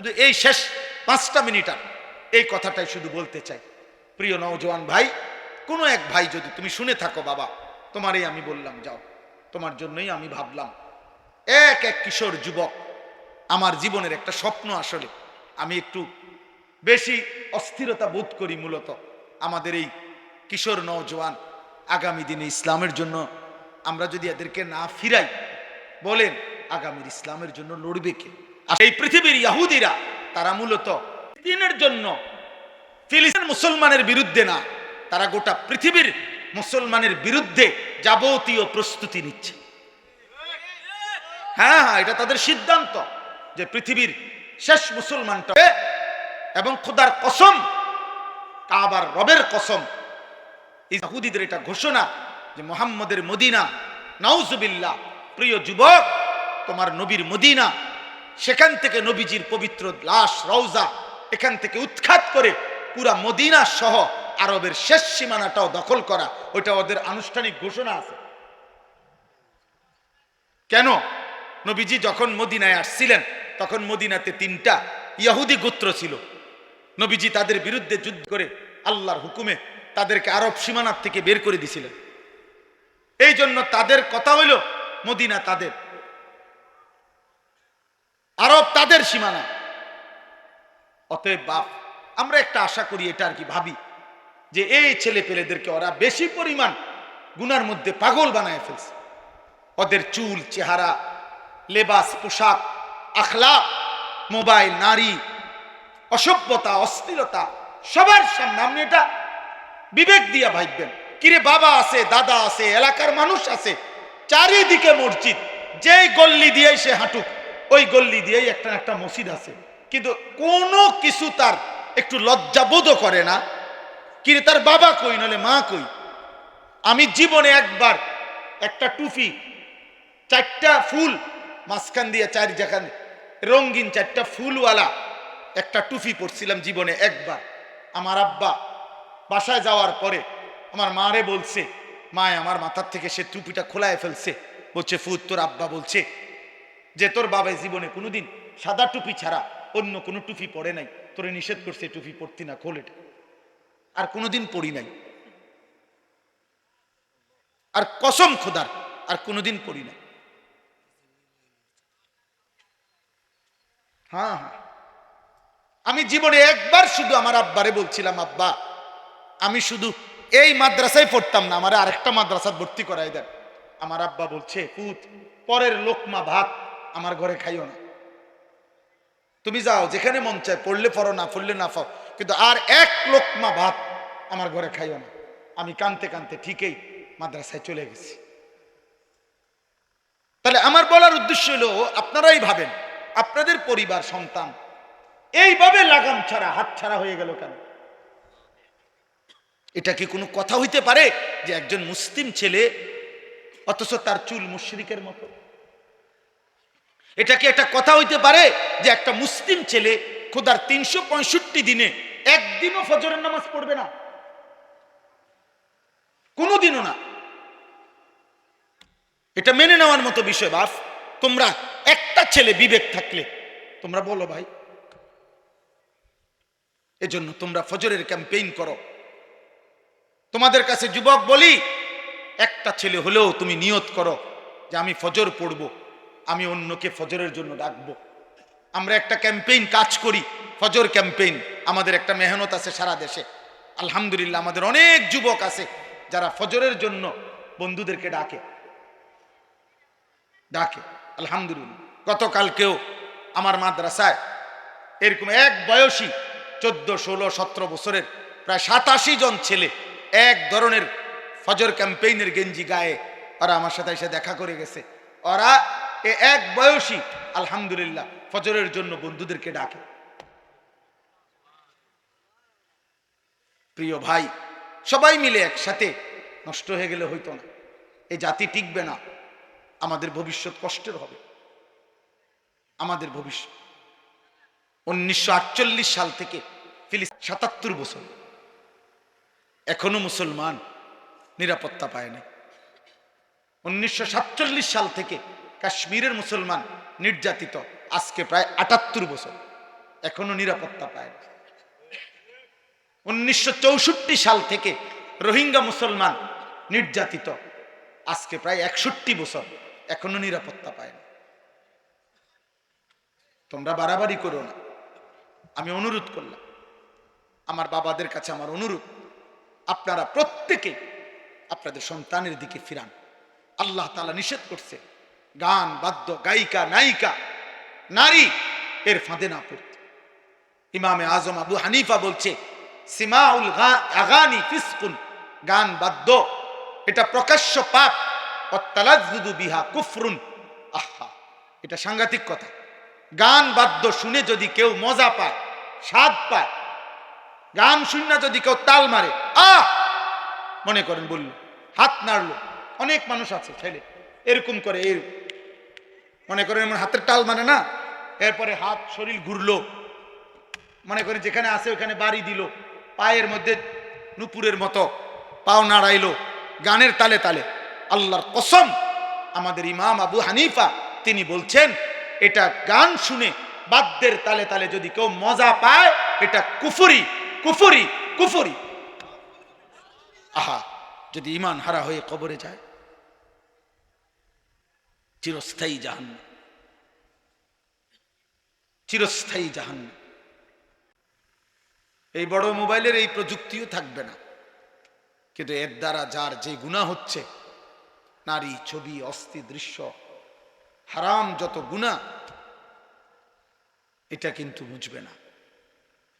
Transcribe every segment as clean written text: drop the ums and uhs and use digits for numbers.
শুধু এই শেষ 5টা মিনিট এই কথাটাই শুধু বলতে চাই। প্রিয় নওজোয়ান ভাই, কোনো এক ভাই যদি তুমি শুনে থাকো, বাবা তোমারই আমি বললাম, যাও, তোমার জন্যই আমি ভাবলাম। এক কিশোর যুবক, আমার জীবনের একটা স্বপ্ন। আসলে আমি একটু বেশি অস্থিরতা বোধ করি মূলত আমাদের এই কিশোর নওজোয়ান আগামী দিনে ইসলামের জন্য আমরা যদি এদেরকে না ফিরাই, বলেন আগামীর ইসলামের জন্য লড়বে কে? এই পৃথিবীর ইহুদিরা তারা মূলত দিনের জন্য ফিলিস্তিন মুসলমানের বিরুদ্ধে না, তারা গোটা পৃথিবীর মুসলমানের বিরুদ্ধে যাবতীয় প্রস্তুতি নিচ্ছে। হ্যাঁ, এটা তাদের সিদ্ধান্ত যে পৃথিবীর শেষ মুসলমানটা, এবং খোদার কসম, কাবার রবের কসম, ইহুদিদের এটা ঘোষণা যে মুহাম্মদের মদিনা, নাউজুবিল্লাহ। প্রিয় যুবক, তোমার নবীর মদিনা, সেখান থেকে নবীজির পবিত্র লাশ রওজা এখান থেকে উৎখাত করে পুরা মদিনা সহ আরবের শেষ সীমানাটাও দখল করা, ওইটা ওদের আনুষ্ঠানিক ঘোষণা আছে। কেন? নবীজি যখন মদিনায় আসছিলেন তখন মদিনাতে 3টা ইহুদি গোত্র ছিল। নবীজি তাদের বিরুদ্ধে যুদ্ধ করে আল্লাহর হুকুমে তাদেরকে আরব সীমানার থেকে বের করে দিয়েছিলেন। এই জন্য তাদের কথা হইল মদিনা তাদের, আরব তাদের সীমানা। অতএব বাপ, আমরা একটা আশা করি, এটা আর কি ভাবি, যে এই ছেলে পেলেদেরকে ওরা বেশি পরিমাণ গুনার মধ্যে পাগল বানায় ফেলছে। ওদের চুল, চেহারা, লেবাস, পোশাক, আখলাক, মোবাইল, নারী, অসভ্যতা, অস্থিরতা, সবার সামনে আপনি এটা বিবেক দিয়া ভাববেন। কিরে, বাবা আছে, দাদা আছে, এলাকার মানুষ আছে, চারিদিকে মসজিদ, যেই গল্লি দিয়েই সে হাঁটুক ওই গল্লি দিয়েই একটা একটা মসজিদ আছে, কিন্তু কোনো কিছু তার একটু লজ্জাবোধও করে না। কিরে, তার বাবা কই, নলে মা কই? আমি জীবনে একবার একটা টুপি, 4টা ফুল মাঝখান দিয়ে 4 জায়গায় রঙিন 4টা ফুলওয়ালা একটা টুপি পরছিলাম জীবনে একবার। আমার আব্বা বাসায় যাওয়ার পরে আমার মারে বলছে, মায় আমার মাথার থেকে সে টুপিটা খোলায় ফেলছে। বলছে, ফুত, তোর আব্বা বলছে যে তোর বাবাই জীবনে কোনোদিন সাদা টুপি ছাড়া অন্য কোনো টুপি পরে নাই, তোরে নিষেধ করছে টুপি পরতি না, খোল এটা। আর কোনোদিন পরি নাই, আর কসম খোদার আর কোনোদিন পরি না। হ্যাঁ, আমি জীবনে একবার শুধু আমার আব্বারে বলছিলাম, আব্বা আমি শুধু এই মাদ্রাসায় পড়তাম না, আমার আরেকটা মাদ্রাসায় ভর্তি করাই দেন। আমার আব্বা বলছে, পুত, পরের লোকমা ভাত আমার ঘরে খাইও না, তুমি যাও যেখানে মন চায়, পড়লে পড়ো, না পড়লে না পাও, কিন্তু আর এক লোকমা ভাত আমার ঘরে খাইও না। আমি কানতে কানতে ঠিকই মাদ্রাসায় চলে গেছি। তাহলে আমার বলার উদ্দেশ্য হলো, আপনারাই ভাবেন আপনাদের পরিবার, সন্তান এইভাবে লাগাম ছাড়া, হাত ছাড়া হয়ে গেল কেন? এটা কি কোনো কথা হইতে পারে যে একজন মুসলিম ছেলে অথচ তার চুল মুশরিকের মতো? এটা কি একটা কথা হইতে পারে যে একটা মুসলিম ছেলে খোদার 365 দিনে একদিনও ফজরের নামাজ পড়বে না? কোনোদিনও না। এটা মেনে নেওয়ার মতো বিষয়। বাপ, তোমরা একটা ছেলে বিবেক থাকলে তোমরা বলো ভাই। এজন্য তোমরা ফজরের ক্যাম্পেইন করো। তোমাদের কাছে যুবক বলি, একটা ছেলে হলেও তুমি নিয়ত করো যে আমি ফজর পড়ব, আমি অন্যকে ফজরের জন্য ডাকবো। আমরা একটা ক্যাম্পেইন কাজ করি, ফজর ক্যাম্পেইন। আমাদের একটা মেহনত আছে সারা দেশে। আলহামদুলিল্লাহ, আমাদের অনেক যুবক আছে যারা ফজরের জন্য বন্ধুদেরকে ডাকে। আলহামদুলিল্লাহ, গতকালকেও আমার মাদ্রাসায় এরকম এক বয়সী 14, 16, 17 বছরের প্রায় 87 জন ছেলে এক ধরনের ফজর ক্যাম্পেইনের গেঞ্জি গায়ে ওরা আমার সাথে এসে দেখা করে গেছে। ওরা এক বয়সী আলহামদুলিল্লাহ ফজরের জন্য বন্ধুদেরকে ডাকে। প্রিয় ভাই, সবাই মিলে একসাথে নষ্ট হয়ে গেলে হইতো না, এই জাতি টিকবে না, আমাদের ভবিষ্যৎ কষ্টের হবে। আমাদের ভবিষ্যৎ 1948 সাল থেকে 77 বছর এখনো মুসলমান নিরাপত্তা পায় না। 1947 সাল থেকে কাশ্মীরের মুসলমান নির্যাতিত, আজকে প্রায় 78 বছর এখনো নিরাপত্তা পায় না। 1964 সাল থেকে রোহিঙ্গা মুসলমান নির্যাতিত, আজকে প্রায় 61 বছর, এখনো নিরাপত্তা পায় না। তোমরা বাড়াবাড়ি করো না, আমি অনুরোধ করলাম, আমার বাবাদের কাছে আমার অনুরোধ, আপনারা প্রত্যেকে আপনাদের সন্তানের দিকে ফিরান। আল্লাহ তাআলা নিষেধ করছে গান বাদ্য গায়িকা নায়িকা নারী এর ফাঁদে না পড়তে। ইমামে আজম আবু হানিফা বলছে সিমাউল আগানি ফিসকুন, গান বাদ্য এটা প্রকাশ্য পাপ, অত্তালাজ্জুদু বিহা কুফরুন। আহা, এটা সাংঘাতিক কথা। গান বাদ্য শুনে যদি কেউ মজা পায়, স্বাদ পায়, গান শুনে যদি কেউ তাল মারে, মনে করেন বলল, হাত নাড়লো, অনেক মানুষ আছে ছেলে এরকম করে, এর মনে করেন এমন হাতের তাল মানে না, এরপরে হাত শরীর ঘুরলো, মনে করেন যেখানে আছে ওখানে বাড়ি দিল, পায়ের মধ্যে নুপুরের মতো পাও নাড়াইলো গানের তালে তালে। আল্লাহর কসম, আমাদের ইমাম আবু হানিফা তিনি বলছেন এটা গান শুনে বাদ্যের তালে তালে যদি কেউ মজা পায়, এটা কুফরি কুফরি কুফরি। আহা, যদি ঈমান হারা হয়ে কবরে যায়, চিরস্থায়ী জাহান্নাম, চিরস্থায়ী জাহান্নাম। এই বড় মোবাইলের এই প্রযুক্তিও থাকবে না, কিন্তু এর দ্বারা যার যে গুনাহ হচ্ছে, নারী, ছবি, অস্থি দৃশ্য, হারাম যত গুনাহ, এটা কিন্তু মুছবে না,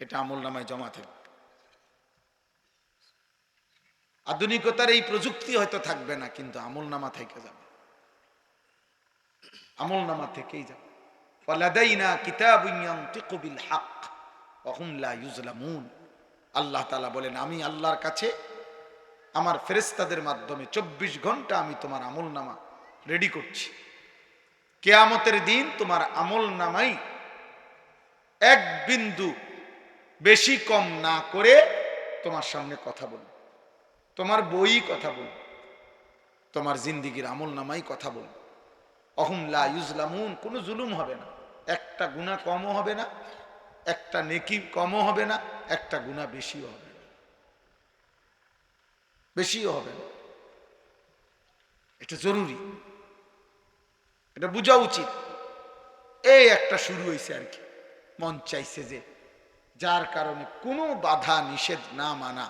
এটা আমলনামায় জমা থাকবে। আধুনিকতার এই প্রযুক্তি হয়তো থাকবে না, কিন্তু আমলনামা থেকে যাবে, আমলনামা থেকেই যাবে। ওয়ালাদাইনা কিতাবুন ইয়ানতিকু বিল হক ওয়া হুম লা ইউজলামুন। আল্লাহ তাআলা বলেন, আমি আল্লাহর কাছে আমার ফেরেশতাদের মাধ্যমে 24 ঘন্টা আমি তোমার আমলনামা রেডি করছি। কিয়ামতের দিন তোমার আমলনামাই এক বিন্দু বেশি কম না করে তোমার সামনে কথা বলবে, তোমার বই কথা বলবে, তোমার জিন্দিগির আমলনামাই কথা বলবে। অহুম লা ইউজলামুন, কোনো জুলুম হবে না, একটা গুনাহ কমও হবে না, একটা নেকি কমও হবে না, একটা গুনাহ বেশিও হবে না, বেশিও হবে না। এটা জরুরি, এটা বোঝা উচিত। এই একটা শুরু হয়েছে আর কি, মন চাইছে যে যার কারণে কোনো বাধা নিষেধ না মানা,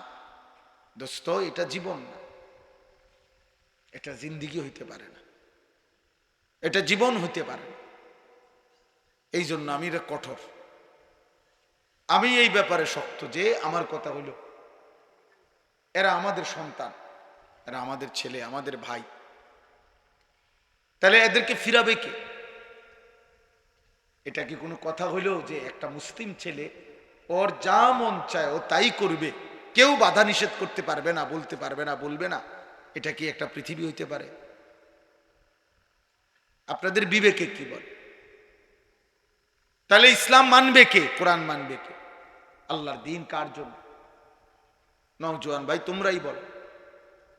দোস্ত এটা জীবন না, এটা জিন্দিগি হইতে পারে না, এটা জীবন হইতে পারে না। এই জন্য আমি এটা কঠোর, আমি এই ব্যাপারে শক্ত যে আমার কথা হইল, এরা আমাদের সন্তান, এরা আমাদের ছেলে, আমাদের ভাই, তাহলে এদেরকে ফিরাবে কে? এটা কি কোনো কথা হইল যে একটা মুসলিম ছেলে ওর যা মন চায় ও তাই করবে, কেউ বাধা নিষেধ করতে পারবে না, বলতে পারবে না, বলবে না? এটা কি একটা পৃথিবী হইতে পারে? আপনাদের বিবেকে কি বলে? তাহলে ইসলাম মানবে কে, কোরআন মানবে কে, আল্লাহর দ্বীন কার জন্য? নওজোয়ান ভাই তোমরাই বলো,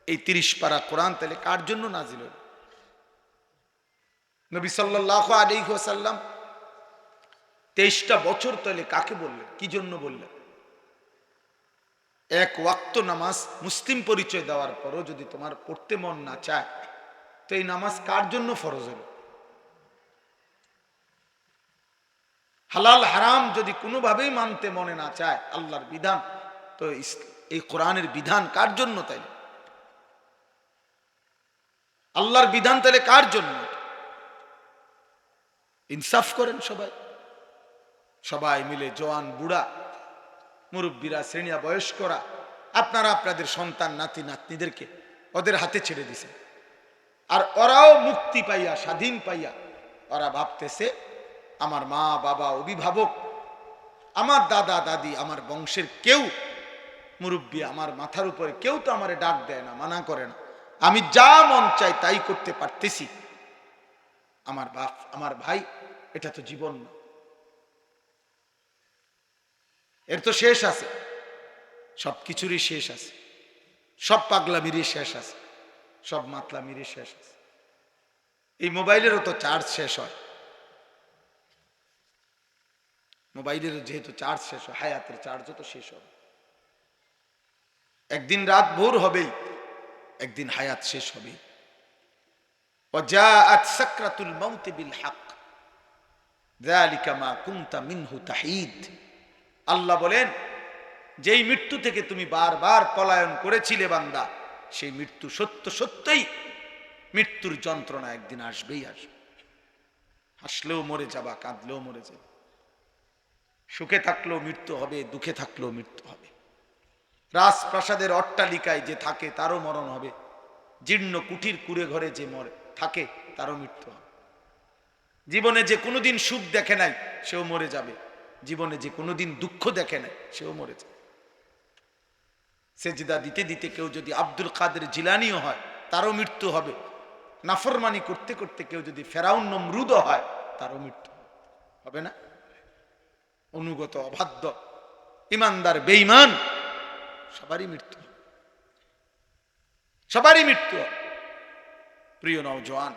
এই 30 পারা কোরআন তাহলে কার জন্য নাজিল হলো? নবী সাল্লাল্লাহু আলাইহি ওয়াসাল্লাম 23টা বছর তাহলে কাকে বললেন, কি জন্য বললেন? এক ওয়াক্ত নামাজ মুসলিম পরিচয় দেওয়ার পরও যদি তোমার পড়তে মন না চায়, তো এই নামাজ কার জন্য ফরজ হলো? হালাল হারাম যদি কোনোভাবেই মানতে মনে না চায় আল্লাহর বিধান, তো এই কোরআনের বিধান কার জন্য? তাইলে আল্লাহর বিধান তাহলে কার জন্য? ইনসাফ করেন সবাই, সবাই মিলে, জওয়ান বুড়া মুরব্বীরা শ্রেণিয়া বয়স্করা, আপনারা আপনাদের সন্তান নাতি নাতনিদেরকে ওদের হাতে ছেড়ে দিছেন, আর ওরাও মুক্তি পাইয়া, স্বাধীন পাইয়া ওরা ভাবতেছে আমার মা বাবা, অভিভাবক, আমার দাদা দাদি, আমার বংশের কেউ মুরব্বী, আমার মাথার উপরে কেউ তো আমারে ডাক দেয় না, মানা করে না, আমি যা মন চাই তাই করতে পারতেছি। আমার বাপ, আমার ভাই, এটা তো জীবন না, এর তো শেষ আছে, সব কিছুরই শেষ আছে, সব পাগলামিরই শেষ আছে, সব মাতলামিরই শেষ আছে। এই মোবাইলেরও তো চার্জ শেষ হয়, মোবাইলের যেহেতু চার্জ শেষ হয়, হায়াতের চার্জও তো শেষ হবে। একদিন রাত ভোর হবেই, একদিন হায়াত শেষ হবে। ওয়াজাআত সাকরাতুল মাউত বিল হক যালিকা মা কুনতা মিনহু তাহিদ। আল্লাহ বলেন, যেই মৃত্যু থেকে তুমি বারবার পলায়ন করেছিলে বান্দা, সেই মৃত্যু সত্য সত্যই, মৃত্যুর যন্ত্রণা একদিন আসবেই আসবে। হাসলেও মরে যাবা, কাঁদলেও মরে যাবে, সুখে থাকলেও মৃত্যু হবে, দুঃখে থাকলেও মৃত্যু হবে। রাজপ্রাসাদের অট্টালিকায় যে থাকে তারও মরণ হবে, জীর্ণ কুঠির কুড়ে ঘরে যে মরে থাকে তারও মৃত্যু হবে। জীবনে যে কোনোদিন সুখ দেখে নাই সেও মরে যাবে, জীবনে যে কোনোদিন দুঃখ দেখে নাই সেও মরে যাবে। সেজদা দিতে দিতে কেউ যদি আব্দুল কাদের জিলানিও হয় তারও মৃত্যু হবে। নাফরমানি করতে করতে কেউ যদি ফেরাউন নমরুদও হয় তারও মৃত্যু হবে না? অনুগত অবাধ্য ইমানদার বেঈমান সবারই মৃত্যু, সবারই মৃত্যু। প্রিয় নওজোয়ান,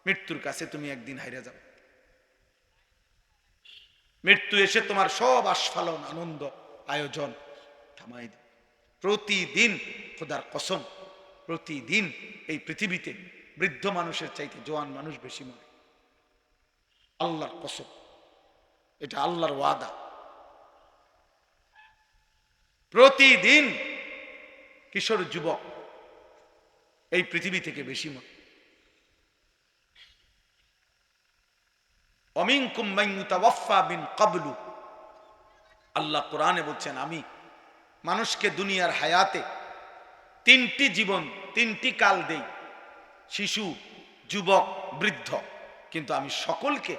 মৃত্যুর কাছে তুমি একদিন হারিয়ে যাবে। মৃত্যু এসে তোমার সব আস্ফালন আনন্দ আয়োজন থামাই দেবে। প্রতিদিন, খোদার কসম, প্রতিদিন এই পৃথিবীতে বৃদ্ধ মানুষের চাইতে জোয়ান মানুষ বেশি মরে। আল্লাহর কসম, এটা আল্লাহর ওয়াদা। প্রতিদিন কিশোর যুবক এই পৃথিবী থেকে বেশি মরে। অমিনকুম মান ইউতাওয়াফা মিন ক্বাবলু, আল্লাহ কোরআনে বলছেন, আমি মানুষকে দুনিয়ার হায়াতে তিনটি জীবন, তিনটি কাল দেই, শিশু, যুবক, বৃদ্ধ, কিন্তু আমি সকলকে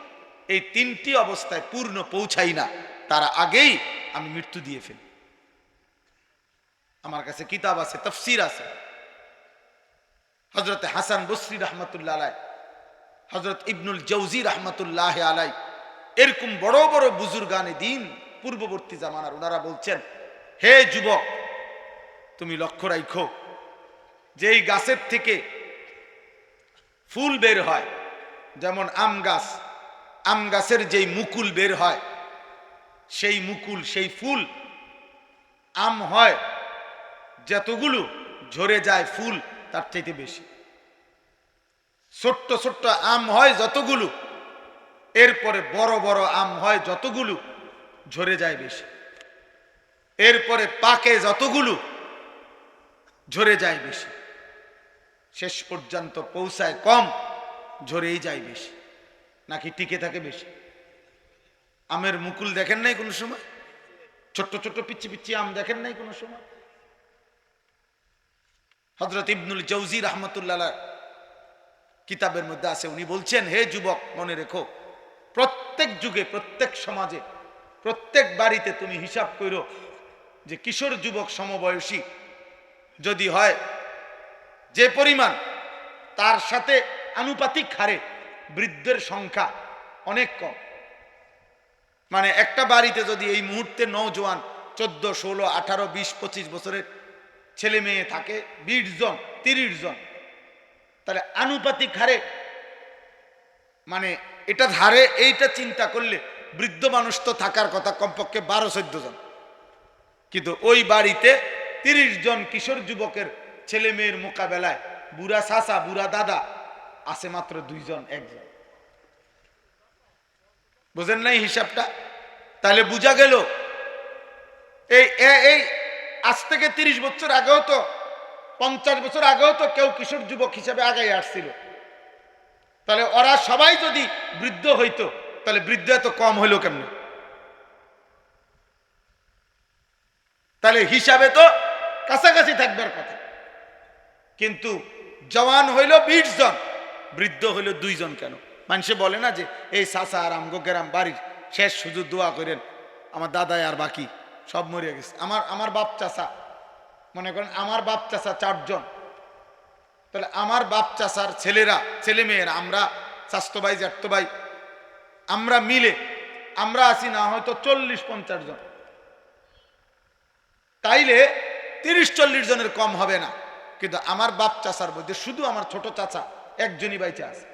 এই তিনটি অবস্থায় পূর্ণ পৌঁছাই না, তার আগেই আমি মৃত্যু দিয়ে ফেলি। আমার কাছে কিতাব আছে, তাফসীর আছে। হযরত হাসান বসরি রাহমাতুল্লাহ আলাই, হযরত ইবনুল জাওজি রাহমাতুল্লাহ আলাই, এরকম বড় বড় বুজুর্গানে দ্বীন পূর্ববর্তী জামানার, ওনারা বলছেন, হে যুবক, তুমি লক্ষ্য রাখো, যেই গাছের থেকে ফুল বের হয়, যেমন আম গাছ, আম গাছের যেই মুকুল বের হয়, সেই মুকুল, সেই ফুল, আম হয় যতগুলো, ঝরে যায় ফুল তার চাইতে বেশি। ছোট্ট ছোট্ট আম হয় যতগুলো, এরপরে বড় বড় আম হয় যতগুলো, ঝরে যায় বেশি। এরপরে পাকে যতগুলো, ঝরে যায় বেশি। শেষ পর্যন্ত পৌঁছায় কম, ঝরেই যায় বেশি। নাকি টিকে থাকে বেশি? আমের মুকুল দেখেন নাই কোনো সময়? ছোট্ট ছোট্ট পিচ্ছি পিচ্ছি আম দেখেন নাই কোনো সময়? হযরত ইবনুল জাওজি রাহমাতুল্লাহ কিতাবের মধ্যে আছে, উনি বলছেন, হে যুবক, মনে রেখো, প্রত্যেক যুগে, প্রত্যেক সমাজে, প্রত্যেক বাড়িতে তুমি হিসাব করো যে কিশোর যুবক সমবয়সী যদি হয় যে পরিমাণ, তার সাথে আনুপাতিক হারে বৃদ্ধের সংখ্যা অনেক কম। মানে একটা বাড়িতে যদি এই মুহূর্তে নওজোয়ান 14, 16, 18, 20, 25 বছরের ছেলে মেয়ে থাকে 20 জন, 30 জন, তাহলে আনুপাতিক হারে, মানে এটা ধারে, এইটা চিন্তা করলে বৃদ্ধ মানুষ তো থাকার কথা কমপক্ষে 12-14 জন, কিন্তু ওই বাড়িতে 30 জন কিশোর যুবকের ছেলে মেয়ের মোকাবেলায় বুড়া চাচা, বুড়া দাদা আছে মাত্র 2 জন, 1 জন। বুঝেন নাই হিসাবটা? তাহলে বোঝা গেল এই আজ থেকে 30 বছর আগেও তো, 50 বছর আগেও তো কেউ কিশোর যুবক হিসাবে আগাই আসছিল। তাহলে ওরা সবাই যদি বৃদ্ধ হইতো, তাহলে বৃদ্ধ এত কম হইলো কেমনে? তাহলে হিসাবে তো কাছাকাছি থাকবার কথা, কিন্তু জওয়ান হইল 20 জন, বৃদ্ধ হইল 2 জন। কেন? মানুষে বলে না যে এই চাচা আর আমগো গ্রাম বাড়ির শেষ শুধু দোয়া করেন, আমার দাদাই আর বাকি সব মরিয়া গেছে। আমার বাপ চাচা, মনে করেন আমার বাপ চাচা 4 জন, তাহলে আমার বাপ চাচার ছেলেরা, ছেলে মেয়েরা, আমরা চাচতো ভাই, জ্যাঠতো ভাই, আমরা মিলে আমরা আছি না হয়তো 40-50 জন। তাইলে 30-40 জনের কম হবে না, কিন্তু আমার বাপ চাচার মধ্যে শুধু আমার ছোট চাচা একজনই বাইচে আছে।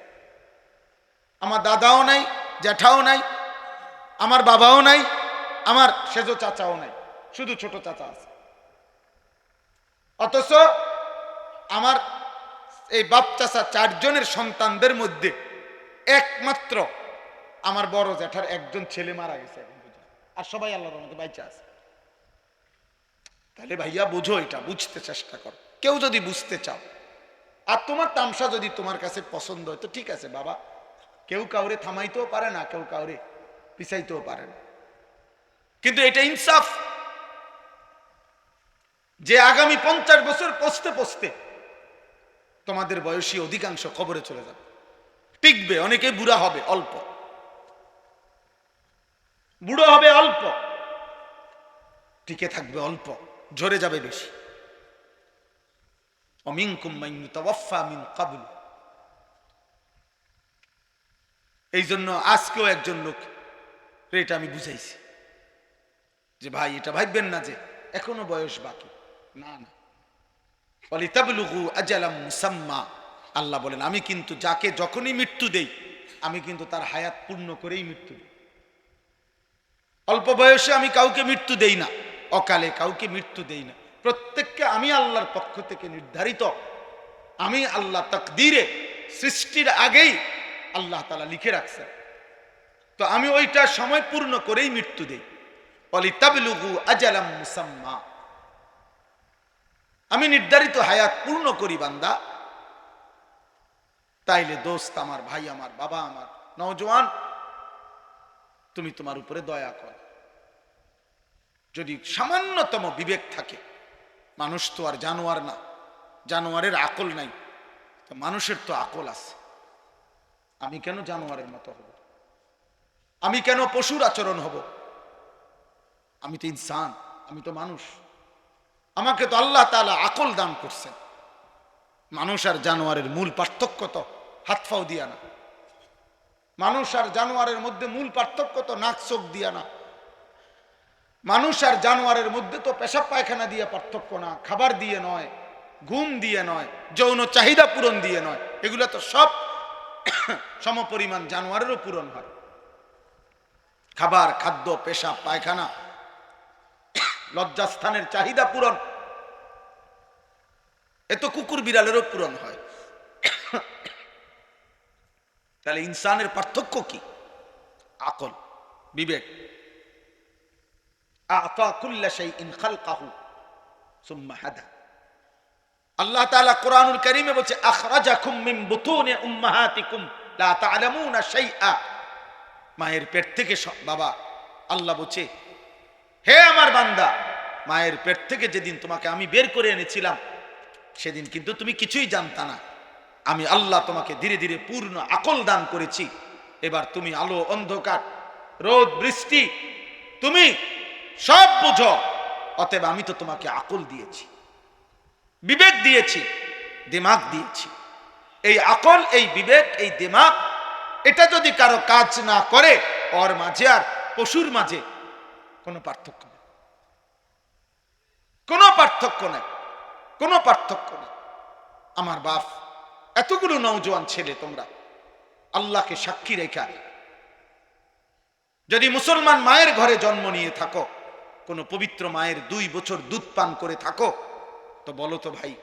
আমার দাদাও নাই, জ্যাঠাও নাই, আমার বাবাও নাই, আমার সেজ চাচাও নাই, শুধু ছোট চাচা আছে। অথচ আমার এই বাপ চাচা 4 জনের সন্তানদের মধ্যে একমাত্র আমার বড় জ্যাঠার একজন ছেলে মারা গেছে এখন পর্যন্ত, আর সবাই আল্লাহর রহমতে বাইচা আছে। তাহলে ভাইয়া বুঝো, এটা বুঝতে চেষ্টা কর। কেউ যদি বুঝতে চাও আর তোমার তামসা যদি তোমার কাছে পছন্দ হয় তো ঠিক আছে বাবা, কেউ কাউরে থামাইতেও পারে না, কেউ কাউরে পিছাইতেও পারে না, কিন্তু এটা ইনসাফ যে আগামী 50 বছর পৌঁছতে পৌঁছতে তোমাদের বয়সী অধিকাংশ কবরে চলে যাবে, টিকবে, অনেকে বুড়া হবে অল্প, বুড়ো হবে অল্প, টিকে থাকবে অল্প, ঝরে যাবে বেশি। অমিনকুম মান ইউতাওয়াফা মিন ক্বাবল। এই জন্য আজকেও একজন লোক এটা আমি বুঝাইছি যে ভাই এটা ভাববেন না যে এখনো বয়স বাকি, না না, ওয়ালিতাবলুগু আজালাম মুসাম্মা। আল্লাহ বলেন আমি কিন্তু যাকে যখনই মৃত্যু দেই আমি কিন্তু তার হায়াত পূর্ণ করেই মৃত্যু দিই। অল্প বয়সে আমি কাউকে মৃত্যু দেই না, অকালে কাউকে মৃত্যু দেই না, প্রত্যেককে আমি আল্লাহর পক্ষ থেকে নির্ধারিত, আমি আল্লাহ তাকদীরে সৃষ্টির আগেই আল্লাহ তাআলা লিখে রাখছেন, তো আমি ওইটা সময় পূর্ণ করেই মৃত্যু দেই। ওয়ালিতাবলুগু আজালাম মুসাম্মা, আমি নির্ধারিত হায়াত পূর্ণ করি বান্দা। তাইলে দোস্ত আমার, ভাই আমার, বাবা আমার, নওজোয়ান, তুমি তোমার উপরে দয়া কর। যদি সামান্যতম বিবেক থাকে, মানুষ তো আর জানোয়ার না, জানোয়ারের আকল নাই, তো মানুষের তো আকল আছে। আমি কেন জানোয়ারের মতো হব? আমি কেন পশুর আচরণ হব? আমি তো ইনসান, আমি তো মানুষ, আমাকে তো আল্লাহ তাআলা আকল দান করছেন। মানুষ আর জানোয়ারের মূল পার্থক্য তো হাত ফাও দিয়া না, মানুষ আর জানোয়ারের মধ্যে মূল পার্থক্য তো নাক চোখ দিয়া না, মানুষ আর জানোয়ারের মধ্যে তো পেশাব পায়খানা দিয়ে পার্থক্য না, খাবার দিয়ে নয়, ঘুম দিয়ে নয়, যৌন চাহিদা পূরণ দিয়ে নয়, এগুলো তো সব সমপরিমাণ জানোয়ারেরও পূরণ হয়। খাবার, খাদ্য, পেশাব পায়খানা, লজ্জাস্থানের চাহিদা পূরণ, এ তো কুকুর বিড়ালেরও পূরণ হয়। তাহলে ইনসানের পার্থক্য কি? আকল, বিবেক। আ'তা কুল্লা শাইইন খালকাহু সুম্মা হাদা। আল্লাহ তাআলা কোরআনুল কারীমে বলছে আখরাজাকুম মিন বুতুনি উম্মাহাতিকুম লা তা'লামুনা শাইআ। মায়ের পেট থেকে বাবা, আল্লাহ বলছে হে আমার বান্দা, মায়ের পেট থেকে যেদিন তোমাকে আমি বের করে এনেছিলাম সেদিন কিন্তু তুমি কিছুই জানতা না। আমি আল্লাহ তোমাকে ধীরে ধীরে পূর্ণ আকল দান করেছি। এবার তুমি আলো অন্ধকার, রোদ বৃষ্টি, তুমি সব বুঝো। অতএব আমি তো তোমাকে আকল দিয়েছি, বিবেক দিয়েছি, দিমাগ দিয়েছি। এই আকল, এই বিবেক, এই দিমাগ, এটা যদি কারো কাজ না করে, ওর মাঝে আর পশুর মাঝে কোনো পার্থক্য নেই, কোনো পার্থক্য নেই, কোনো পার্থক্য নেই। আমার বাপ, এতগুলো নওজোয়ান ছেলে তোমরা আল্লাহকে সাক্ষী রেখা যদি মুসলমান মায়ের ঘরে জন্ম নিয়ে থাকো, কোন পবিত্র মায়ের 2 বছর দুধ পান করে থাকো, তো বলো তো ভাই,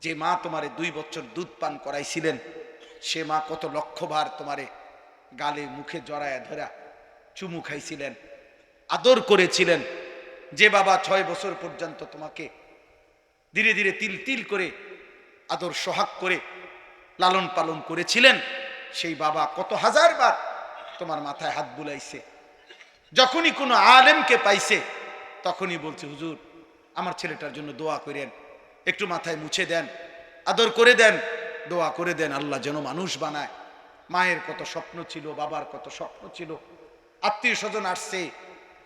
যে মা তোমারে 2 বছর দুধ পান করাইছিলেন সে মা কত লক্ষবার তোমারে গালে মুখে জড়ায় ধরা চুমু খাইছিলেন, আদর করেছিলেন। যে বাবা 6 বছর পর্যন্ত তোমাকে ধীরে ধীরে তিল তিল করে আদর সোহাগ করে লালন পালন করেছিলেন, সেই বাবা কত হাজারবার তোমার মাথায় হাত বুলাইছে। যখনই কোনো আলেমকে পাইছে তখনই বলছে হুজুর আমার ছেলেটার জন্য দোয়া করেন, একটু মাথায় মুছে দেন, আদর করে দেন, দোয়া করে দেন, আল্লাহ যেন মানুষ বানায়। মায়ের কত স্বপ্ন ছিল, বাবার কত স্বপ্ন ছিল। আত্মীয় স্বজন আসছে,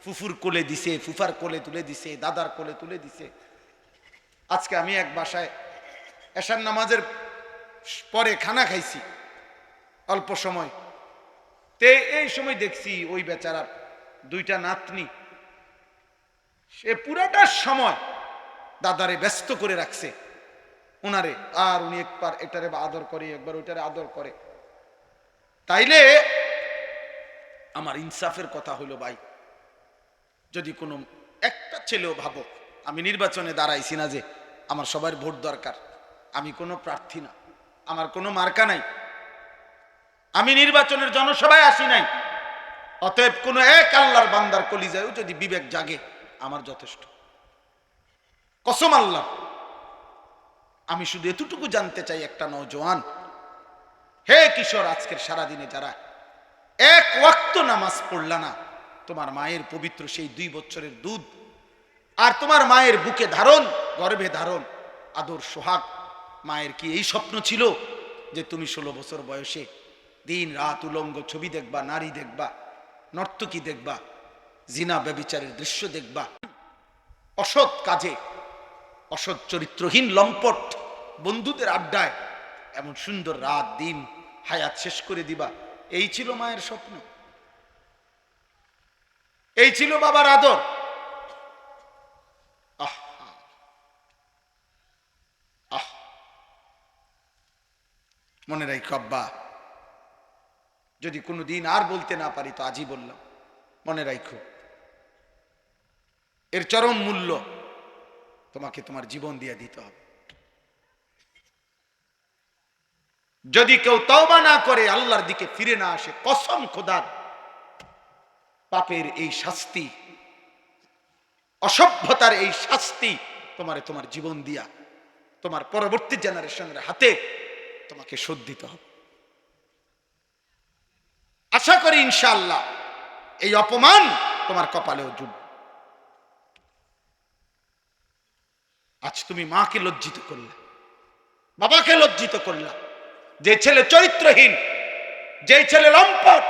ফুফুর কোলে দিছে, ফুফার কোলে তুলে দিছে, দাদার কোলে তুলে দিছে। আজকে আমি এক বাসায় এশার নামাজের পরে খানা খাইছি অল্প সময়, তে এই সময় দেখছি ওই বেচারার 2টা নাতনি, সে পুরাটা সময় দাদারে ব্যস্ত করে রাখছে ওনারে, আর উনি একবার এটারে আদর করে, একবার ওইটারে আদর করে। তাইলে আমার ইনসাফের কথা হলো ভাই, যদি কোনো একটা ছেলেও ভাবো আমি নির্বাচনে দাঁড়াইছি না যে আমার সবার ভোট দরকার, আমি কোনো প্রার্থী না, আমার কোনো মার্কা নাই, আমি নির্বাচনের জনসভায় আসি নাই, অতএব কোন এক আল্লাহর বান্দার কলিজায়ও যদি বিবেক জাগে আমার যথেষ্ট। কসম আল্লাহ, আমি শুধু এতটুকু জানতে চাই, একটা নওজোয়ান, হে কিশোর, আজকের সারাদিনে যারা এক ওয়াক্ত নামাজ পড়লা না, তোমার মায়ের পবিত্র সেই 2 বছরের দুধ আর তোমার মায়ের বুকে ধারণ, গর্ভে ধারণ আদর সোহাগ, মায়ের কি এই স্বপ্ন ছিল যে তুমি 16 বছর বয়সে দিন রাত উলঙ্গ ছবি দেখবা, নারী দেখবা, নর্তকী দেখবা, জিনা ব্যভিচারের দৃশ্য দেখবা, অসৎ কাজে, অসৎ চরিত্রহীন লম্পট বন্ধুদের আড্ডায় এমন সুন্দর রাত দিন হায়াত শেষ করে দিবা? এই ছিল মায়ের স্বপ্ন? এই ছিল বাবার আদর? আহ আহ মনে রাখো আব্বা, যদি কোনোদিন আর বলতে না পারি তো আজই বললাম, মনে রাখো এর চরম মূল্য তোমাকে তোমার জীবন দিয়ে দিতে হবে। যদি কেউ তওবা না করে, আল্লাহর দিকে ফিরে না আসে, কসম খোদার, পাপের এই শাস্তি, অসভ্যতার এই শাস্তি তোমারে তোমার জীবন দিয়া তোমার পরবর্তী জেনারেশনের হাতে তোমাকে শোধ দিতে হবে। আশা করি ইনশাআল্লাহ এই অপমান তোমার কপালেও জুটবে। আজ তুমি মাকে লজ্জিত করলে, বাবাকে লজ্জিত করলা। যে ছেলে চরিত্রহীন, যে ছেলে লম্পট,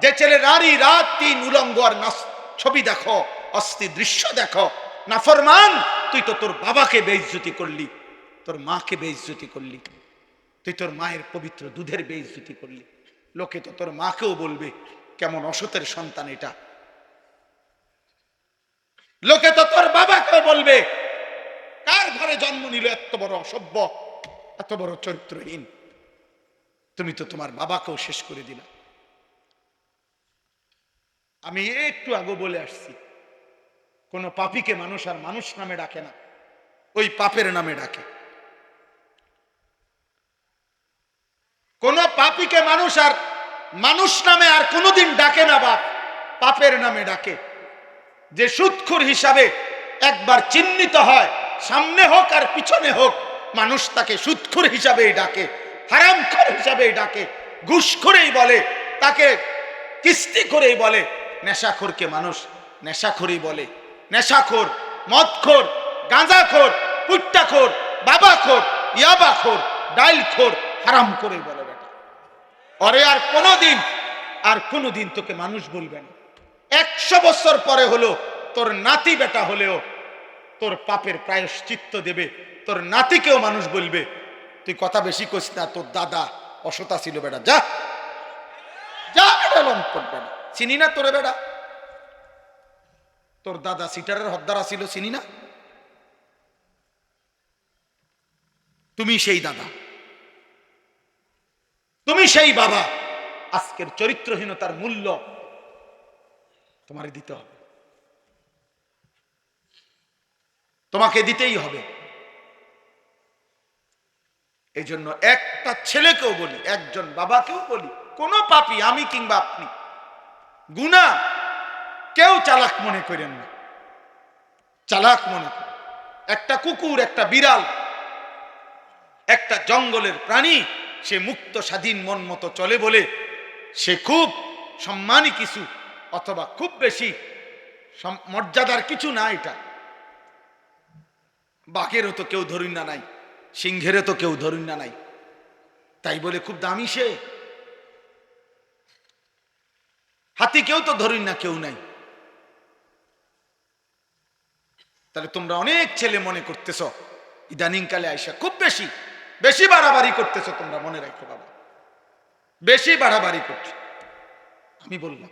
যে ছেলে নারী রাত দিন উলঙ্গ আর ছবি দেখো, অস্থির দৃশ্য দেখো, নাফরমান, তুই তো তোর বাবাকে বেইজ্জতি করলি, তোর মাকে বেইজ্জতি করলি, তুই তোর মায়ের পবিত্র দুধের বেইজ্জতি করলি। লোকে তো তোর মাকেও বলবে কেমন অসতের সন্তান এটা, লোকে তো তোর বাবাকেও বলবে কার ঘরে জন্ম নিল এত বড় অসভ্য, এত বড় চরিত্রহীন। তুমি তো তোমার বাবাকেও শেষ করে দিলা। আমি একটু আগে বলে আসছি, কোন পাপীকে মানুষ আর মানুষ নামে ডাকে না, ওই পাপের নামে ডাকে। কোন পাপীকে মানুষ আর মানুষ নামে আর কোনোদিন ডাকে না, বাপ পাপের নামে ডাকে। যে সুদখোর হিসাবে একবার চিহ্নিত হয়, সামনে হোক আর পিছনে হোক, মানুষ তাকে সুদখোর হিসাবেই ডাকে, হারামখোর হিসাবেই ডাকে, ঘুষখোরেই বলে, তাকে কিস্তি করেই বলে। নেশাখোরকে মানুষ নেশাখোরই বলে, নেশাখোর, মদখোর, গাঁজাখোর, পুট্টাখোর, বাবাখোর, ইয়াবাখোর, ডাইলখোর, হারাম করেই বলে বেটা। অরে আর কোনোদিন তোকে মানুষ বলবে না। 100 বছর পরে হলো তোর নাতি বেটা হলেও তোর পাপের প্রায়শ্চিত্ত দেবে, তোর নাতিকেও মানুষ বলবে। তুই কথা বেশি করিস না, তোর দাদা অসতা ছিল বেটা, যা যা বেটা, লম্পট বেটা, চিনি না তোরে বেটা, তোর দাদা সিটারের হদ্দারা ছিল, চিনি না? তুমি সেই দাদা, তুমি সেই বাবা। আজকের চরিত্রহীনতার মূল্য তোমারে দিতে হবে, তোমাকে দিতেই হবে। এই জন্য একটা ছেলেকেও বলি, একজন বাবাকেও বলি, কোন পাপী, আমি কিংবা আপনি, গুনাহ কেউ চালাক মনে করেন না, চালাক মনে করেন। একটা কুকুর, একটা বিড়াল, একটা জঙ্গলের প্রাণী, সে মুক্ত স্বাধীন মন মতো চলে বলে সে খুব সম্মানী কিছু, অথবা খুব বেশি মর্যাদার কিছু না। এটা বাঘেরও তো কেউ ধরুন না নাই, সিংহেরও তো কেউ ধরুন না নাই, তাই বলে খুব দামি সে? হাতি কেউ তো ধরুন না কেউ নাই। তাহলে তোমরা অনেক ছেলে মনে করতেছ ইদানিং কালে আইসা খুব বেশি বাড়াবাড়ি করতেছ। তোমরা মনে রাখো বাবা, বেশি বাড়াবাড়ি করছো। আমি বললাম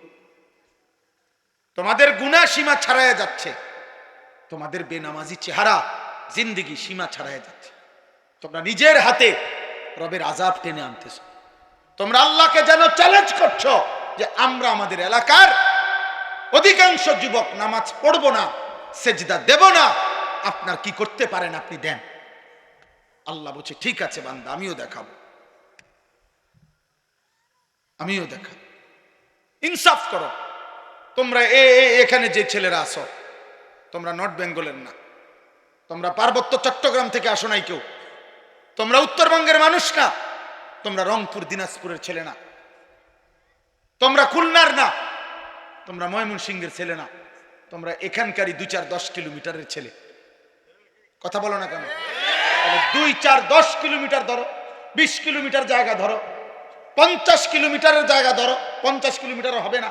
তোমাদের গুনাহ সীমা ছাড়াইয়া যাচ্ছে, তোমাদের বেনামাজি চেহারা জিন্দেগি সীমা ছাড়াইয়া যাচ্ছে। তোমরা নিজের হাতে রবের আযাব টেনে আনতেছ। তোমরা আল্লাহকে যেন চ্যালেঞ্জ করছো, যে আমরা আমাদের এলাকার অধিকাংশ যুবক নামাজ পড়বো না, সেজদা দেব না, আপনার কি করতে পারেন আপনি দেন। আল্লাহ বলছে ঠিক আছে বান্দা, আমিও দেখাবো, আমিও দেখাবো। ইনসাফ করো। তোমরা এখানে যে ছেলেরা আসো, তোমরা নর্থ বেঙ্গলের না, তোমরা পার্বত্য চট্টগ্রাম থেকে আসো নাই কেউ, তোমরা উত্তরবঙ্গের মানুষ না, তোমরা রংপুর দিনাজপুরের ছেলে না, তোমরা খুলনার না, তোমরা ময়মনসিংহের ছেলে না, তোমরা এখানকারই 2-4-10 কিলোমিটারের ছেলে। কথা বলো না কেন? 2-4-10 কিলোমিটার ধরো, 20 কিলোমিটার জায়গা ধরো, 50 কিলোমিটারের জায়গা ধরো, 50 কিলোমিটার হবে না,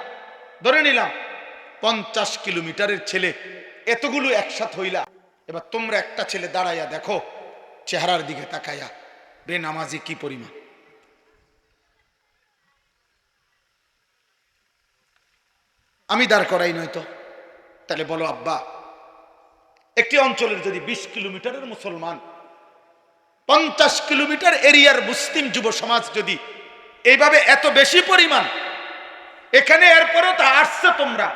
ধরে নিলাম 50 কিলোমিটারের ছেলে এতগুলো একসাথ হইলা। এবার তোমরা একটা ছেলে দাঁড়াইয়া দেখো, চেহারার দিকে তাকাইয়া, বেনামাজি কি পরিমাণ। আমি দাঁড় করাই নয়তো, তাহলে বলো আব্বা, একটি অঞ্চলের যদি 20 কিলোমিটারের মুসলমান, 50 কিলোমিটার এরিয়ার মুসলিম যুব সমাজ যদি এইভাবে এত বেশি পরিমাণ এখানে, এরপরে তা আসছে, তোমরা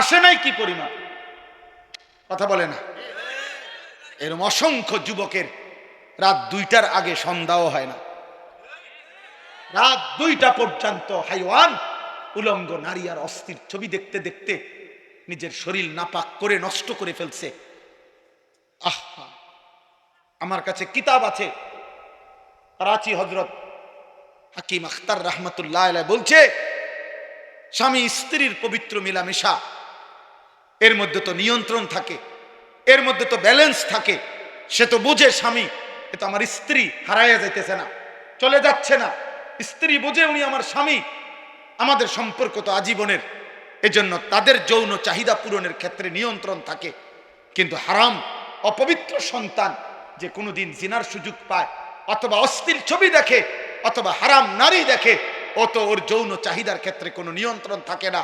আসে নাই কি পরিমাণ? কথা বলে না? এরকম অসংখ্য যুবকের রাত 2টার আগে সন্ধ্যাও হয় না, রাত 2টা পর্যন্ত হাইওয়ান উলঙ্গ নারী আর অস্থির ছবি দেখতে দেখতে নিজের শরীর নাপাক করে নষ্ট করে ফেলছে। আহা, আমার কাছে কিতাব আছে, করাচি হযরত হাকিম আখতার রহমতুল্লাহ আলাইহি বলছে, স্বামী স্ত্রীর পবিত্র মিলামেশা, এর মধ্যে তো নিয়ন্ত্রণ থাকে, এর মধ্যে তো ব্যালেন্স থাকে। সে তো বুঝে স্বামী এ তো আমার স্ত্রী, হারাইয়া যাইতেছে না, চলে যাচ্ছে না। স্ত্রী বুঝে উনি আমার স্বামী, আমাদের সম্পর্ক তো আজীবনের, এজন্য তাদের যৌন চাহিদা পূরণের ক্ষেত্রে নিয়ন্ত্রণ থাকে। কিন্তু হারাম অপবিত্র সন্তান যে কোনোদিন জিনার সুযোগ পায়, অথবা অশ্লীল ছবি দেখে, অথবা হারাম নারী দেখে, ও তো ওর যৌন চাহিদার ক্ষেত্রে কোনো নিয়ন্ত্রণ থাকে না।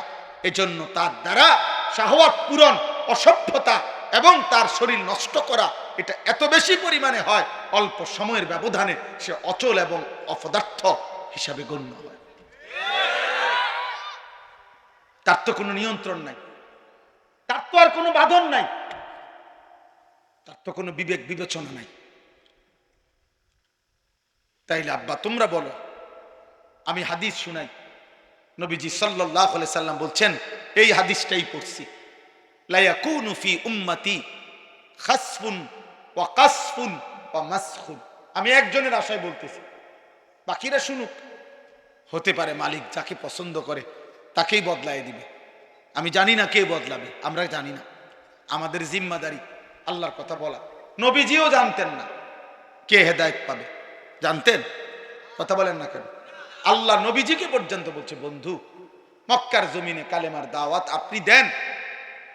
এজন্য তার দ্বারা শাহওয়াত পূরণ, অসভ্যতা এবং তার শরীর নষ্ট করা, এটা এত বেশি পরিমাণে হয়, অল্প সময়ের ব্যবধানে সে অচল এবং অপদার্থ হিসাবে গণ্য হয়। তার তো কোনো নিয়ন্ত্রণ নাই, তার তো আর কোনো বাঁধন নাই, তার তো কোনো বিবেক বিবেচনা নাই। তাইলে আব্বা তোমরা বলো, আমি হাদিস শুনাই, নবীজি সাল্লাল্লাহু আলাইহি সাল্লাম বলছেন, এই হাদিসটাই পড়ছি, লা ইয়াকুনু ফি উম্মতি খাসফুন ওয়া কাসফুন ওয়া মাসখুন। আমি একজনের আশায় বলতেছি, বাকিরা শুনুক। হতে পারে মালিক যাকে পছন্দ করে তাকেই বদলায় দিবে, আমি জানি না কে বদলাবে, আমরা জানি না। আমাদের জিম্মাদারি আল্লাহর কথা বলা। নবীজিও জানতেন না কে হেদায়েত পাবে, জানতেন? কথা বলেন না কেন? আল্লাহ নবীজিকে পর্যন্ত বলছে, বন্ধু মক্কার জমিনে কালেমার দাওয়াত আপনি দেন,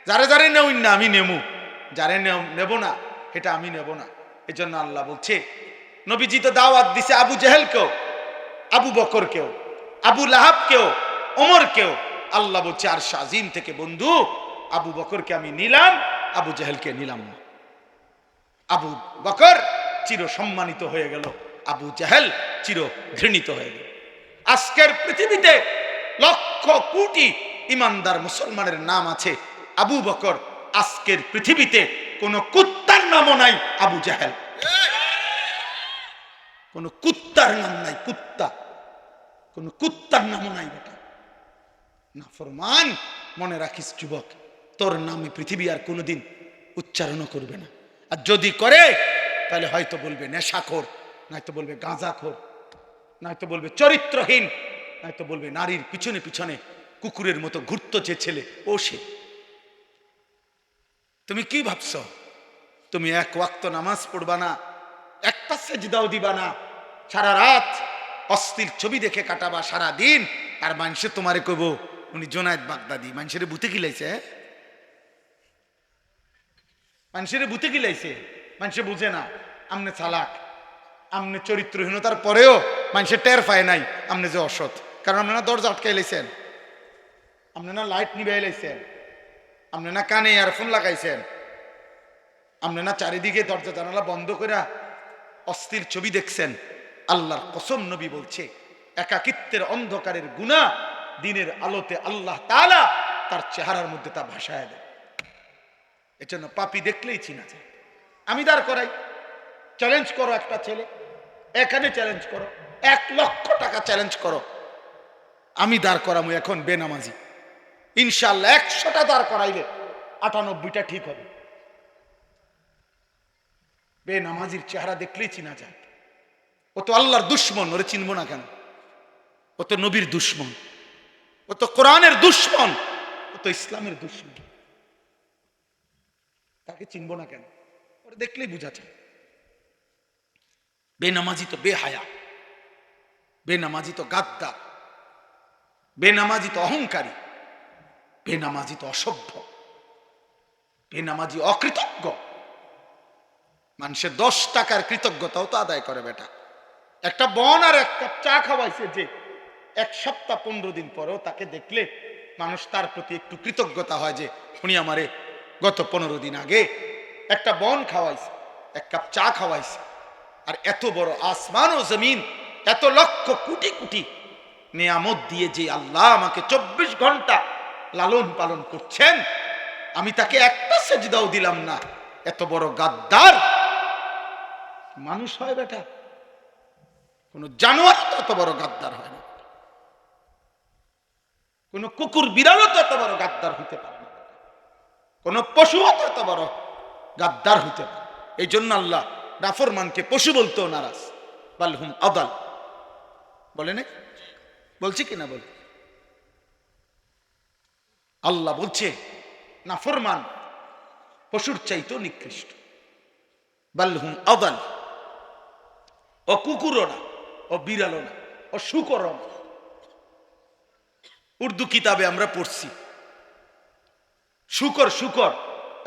যারে যারে নেউন না আমি নেমু, যারে নেব না এটা আমি নেব না। এজন্য আল্লাহ বলছে, নবীজি তো দাওয়াত দিছে আবু জেহেলকেও, আবু বকরকেও, আবু লাহাবকেও, ওমরকেও। আল্লাহ বলছে আর শাজিম থেকে, বন্ধু আবু বকরকে আমি নিলাম, আবু জেহেলকে নিলাম না। আবু বকর চির সম্মানিত হয়ে গেল, আবু জেহেল চির ঘৃণিত হয়ে গেল। আজকের পৃথিবীতে লক্ষ কোটি ইমানদার মুসলমানের নাম আছে আবু বকর, আজকের পৃথিবীতে কোন কুত্তার নামও নাই আবু জেহেল, কোন কুত্তার নাম নাই, কুত্তা, কোন কুত্তার নামও নাই। বেটা নাফরমান, মনে রাখিস যুবক, তোর নামে পৃথিবী আর কোনোদিন উচ্চারণ করবে না, আর যদি করে তাহলে হয়তো বলবে নেশাখোর, নয়তো বলবে গাঁজাখোর, নয়তো বলবে চরিত্রহীন, নয়তো বলবে নারীর পিছনে পিছনে কুকুরের মতো ঘুরত যে ছেলে ও সে। তুমি কি ভাবছ? তুমি এক ওয়াক্ত নামাজ পড়বা না, একটা সেজদাও দিবা না, সারা রাত অস্থির ছবি দেখে কাটাবা সারা দিন, আর মানুষে তোমারে কইব উনি জোনায়েদ বাগদাদি। মানুষের বুতে গিলাইছে, মানুষের বুতে গিলাইছে, মানুষে বুঝে না আমনে চালাক, আমনে চরিত্রহীনতার পরেও মানুষের টের পায় নাই আমনে যে অসৎ। কারণ আপনি না দরজা আটকাই লাইছেন, আপনি না লাইট নিবাই লাইছেন, আপনি না কানে ইয়ারফোন লাগাইছেন, আপনি না চারিদিকে দরজা জানালা বন্ধ করে অস্থির ছবি দেখছেন। আল্লাহর কসম নবী বলছে, একাকিত্বের অন্ধকারের গুনাহ দিনের আলোতে আল্লাহ তাআলা তার চেহারার মধ্যে তা ভাসায় দেয়। এজন্য পাপী দেখলেই চিনা যায়। আমি দাঁড় করাই, চ্যালেঞ্জ করো একটা ছেলে, এখানে চ্যালেঞ্জ করো, 1,00,000 টাকা চ্যালেঞ্জ করো, আমি দাঁড় করামু এখন বেনামাজি, ইনশাআল্লাহ 100টা দাঁড় করাইলে 98টা ঠিক হবে। বেনামাজির চেহারা দেখলেই চিনা যায়। ও তো আল্লাহর দুশ্মন, ওরে চিনবো না কেন? ও তো নবীর দুশ্মন, ও তো কোরআনের দুশ্মন, ও তো ইসলামের দুশ্মন, তাকে চিনবো না কেন? ওরে দেখলেই বোঝা যায়। বেনামাজি তো বেহায়া, বেনামাজি তো গাদ্দার, বেনামাজি তো অহংকারী, বেনামাজি তো অসভ্য, বেনামাজি অকৃতজ্ঞ। মানুষের 10 টাকার কৃতজ্ঞতাও তো আদায় করে বেটা। একটা বন আর এক কাপ চা খাওয়াইছে যে 1 সপ্তাহ 15 দিন পরেও তাকে দেখলে মানুষ তার প্রতি একটু কৃতজ্ঞতা হয় যে উনি আমারে গত 15 দিন আগে একটা বন খাওয়াইছে, 1 কাপ চা খাওয়াইছে। আর এত বড় আসমান ও জমিন, এত লক্ষ কোটি কোটি নিয়ামত দিয়ে যে আল্লাহ আমাকে 24 ঘন্টা লালন পালন করছেন, আমি তাকে একটা সেজদাও দিলাম না, এত বড় গাদ্দার মানুষ হয় বেটা? কোন জানোয়ার তো এত বড় গাদ্দার হয় না, কোন কুকুর বিড়ালও তো এত বড় গাদ্দার হইতে পারে না, কোন পশুও তো এত বড় গাদ্দার হইতে পারে। এই জন্য আল্লাহ নাফরমানকে পশু বলতেও নারাজ। বালহুম আদাল বলে না, বলছি কিনা বলে? আল্লাহ বলছে নাফরমান পশুর চাইতেও নিকৃষ্ট। বালহুম আদাল, ও কুকুরও না, ও বিড়ালও না, ও শুকরও না। উর্দু কিতাবে আমরা পড়ছি শুকর, শুকর,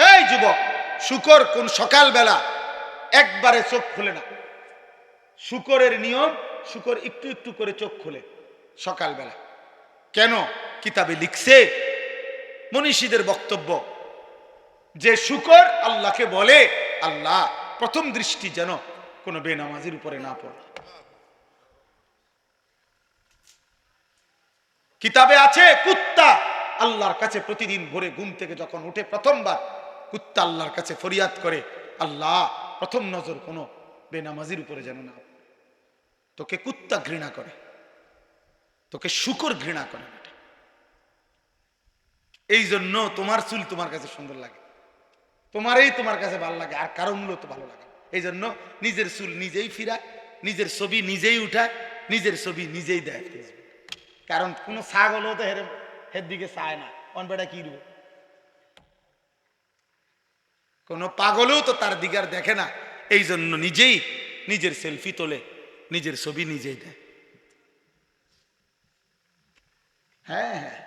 এই যুবক, শুকর কোন সকালবেলা একবারে চোখ খুলে না। শুকরের নিয়ম, শুকর একটু একটু করে চোখ খুলে সকালবেলা। কেন? কিতাবে লিখছে, মনীষীদের বক্তব্য, যে শুকর আল্লাহকে বলে আল্লাহ প্রথম দৃষ্টি যেন কোন বেনামাজির উপরে না পড়ে। কিতাবে আছে কুত্তা আল্লাহর কাছে প্রতিদিন ভোরে ঘুম থেকে যখন উঠে প্রথমবার কুত্তা আল্লাহর কাছে ফরিয়াদ করে, আল্লাহ প্রথম নজর কোনো বেনামাজির উপরে যেন না। তোকে কুত্তা ঘৃণা করে, তোকে শুকর ঘৃণা করে। এই জন্য তোমার চুল তোমার কাছে সুন্দর লাগে, তোমার কাছে ভালো লাগে, আর কারো মূল্য তো ভালো লাগে। এই জন্য নিজের চুল নিজেই ফিরায়, নিজের ছবি নিজেই উঠায়, নিজের ছবি নিজেই দেয় ফেসবুক। কারণ কোন ছাগলও তো হের দিকে চায় না, অনবেটা কি রূপ। কোন পাগলও তো তার দিকে আর দেখে না, এই জন্য নিজেই নিজের সেলফি তোলে, নিজের ছবি নিজেই দেয়। হ্যাঁ হ্যাঁ,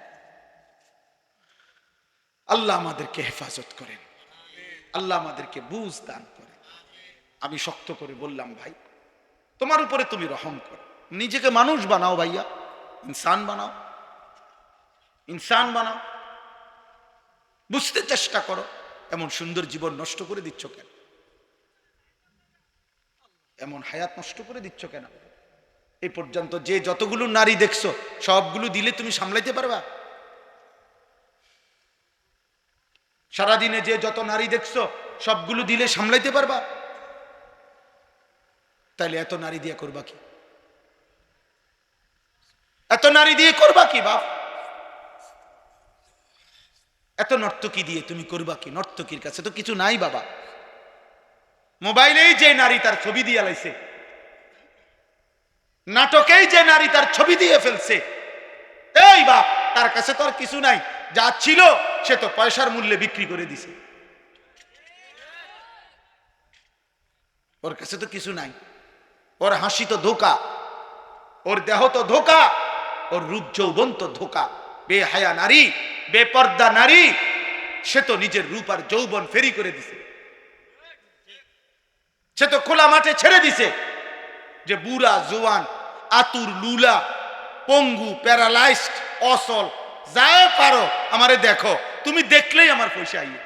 আল্লাহ আমাদেরকে হেফাজত করেন, আল্লাহ আমাদেরকে বুঝ দান করেন। আমি শক্ত করে বললাম, ভাই তোমার উপরে তুমি রহম করো, নিজেকে মানুষ বানাও ভাইয়া, ইনসান বানাও, ইনসান বানাও, বুঝতে চেষ্টা করো। এমন সুন্দর জীবন নষ্ট করে দিচ্ছ কেন? এমন হায়াত নষ্ট করে দিচ্ছ কেন? এই পর্যন্ত যে যতগুলো নারী দেখছো সবগুলো দিলে তুমি সামলাইতে পারবা? সারাদিনে যে যত নারী দেখছো সবগুলো দিলে সামলাইতে পারবা? তাইলে এত নারী দিয়ে করবা কি? এত নারী দিয়ে করবা কি বাপ? এত নর্তকী দিয়ে তুমি করবা কি? নর্তকীর কাছে তো কিছু নাই বাবা। মোবাইলেই যে নারী তার ছবি দিয়ে লাইছে, নাটকেই যে নারী তার ছবি দিয়ে ফেলছে, এই বাপ তার কাছে তো আর কিছু নাই। যা ছিল সে তো পয়সার মূল্যে বিক্রি করে দিছে, ওর কাছে তো কিছু নাই। ওর হাসি তো ধোকা, ওর দেহ তো ধোকা, ওর রূপ যৌবন তো ধোকা। বেহায়া নারী, বেপর্দা নারী, সে তো নিজের রূপ আর যৌবন ফেরি করে দিছে। সে তো খোলা মাঠে ছেড়ে দিছে যে বুড়া জোয়ান, আতুর, লুলা, পঙ্গু, প্যারালাইজড, অসল, যাও পারো আমারে দেখো, তুমি দেখলেই আমার পয়সা আইয়ে।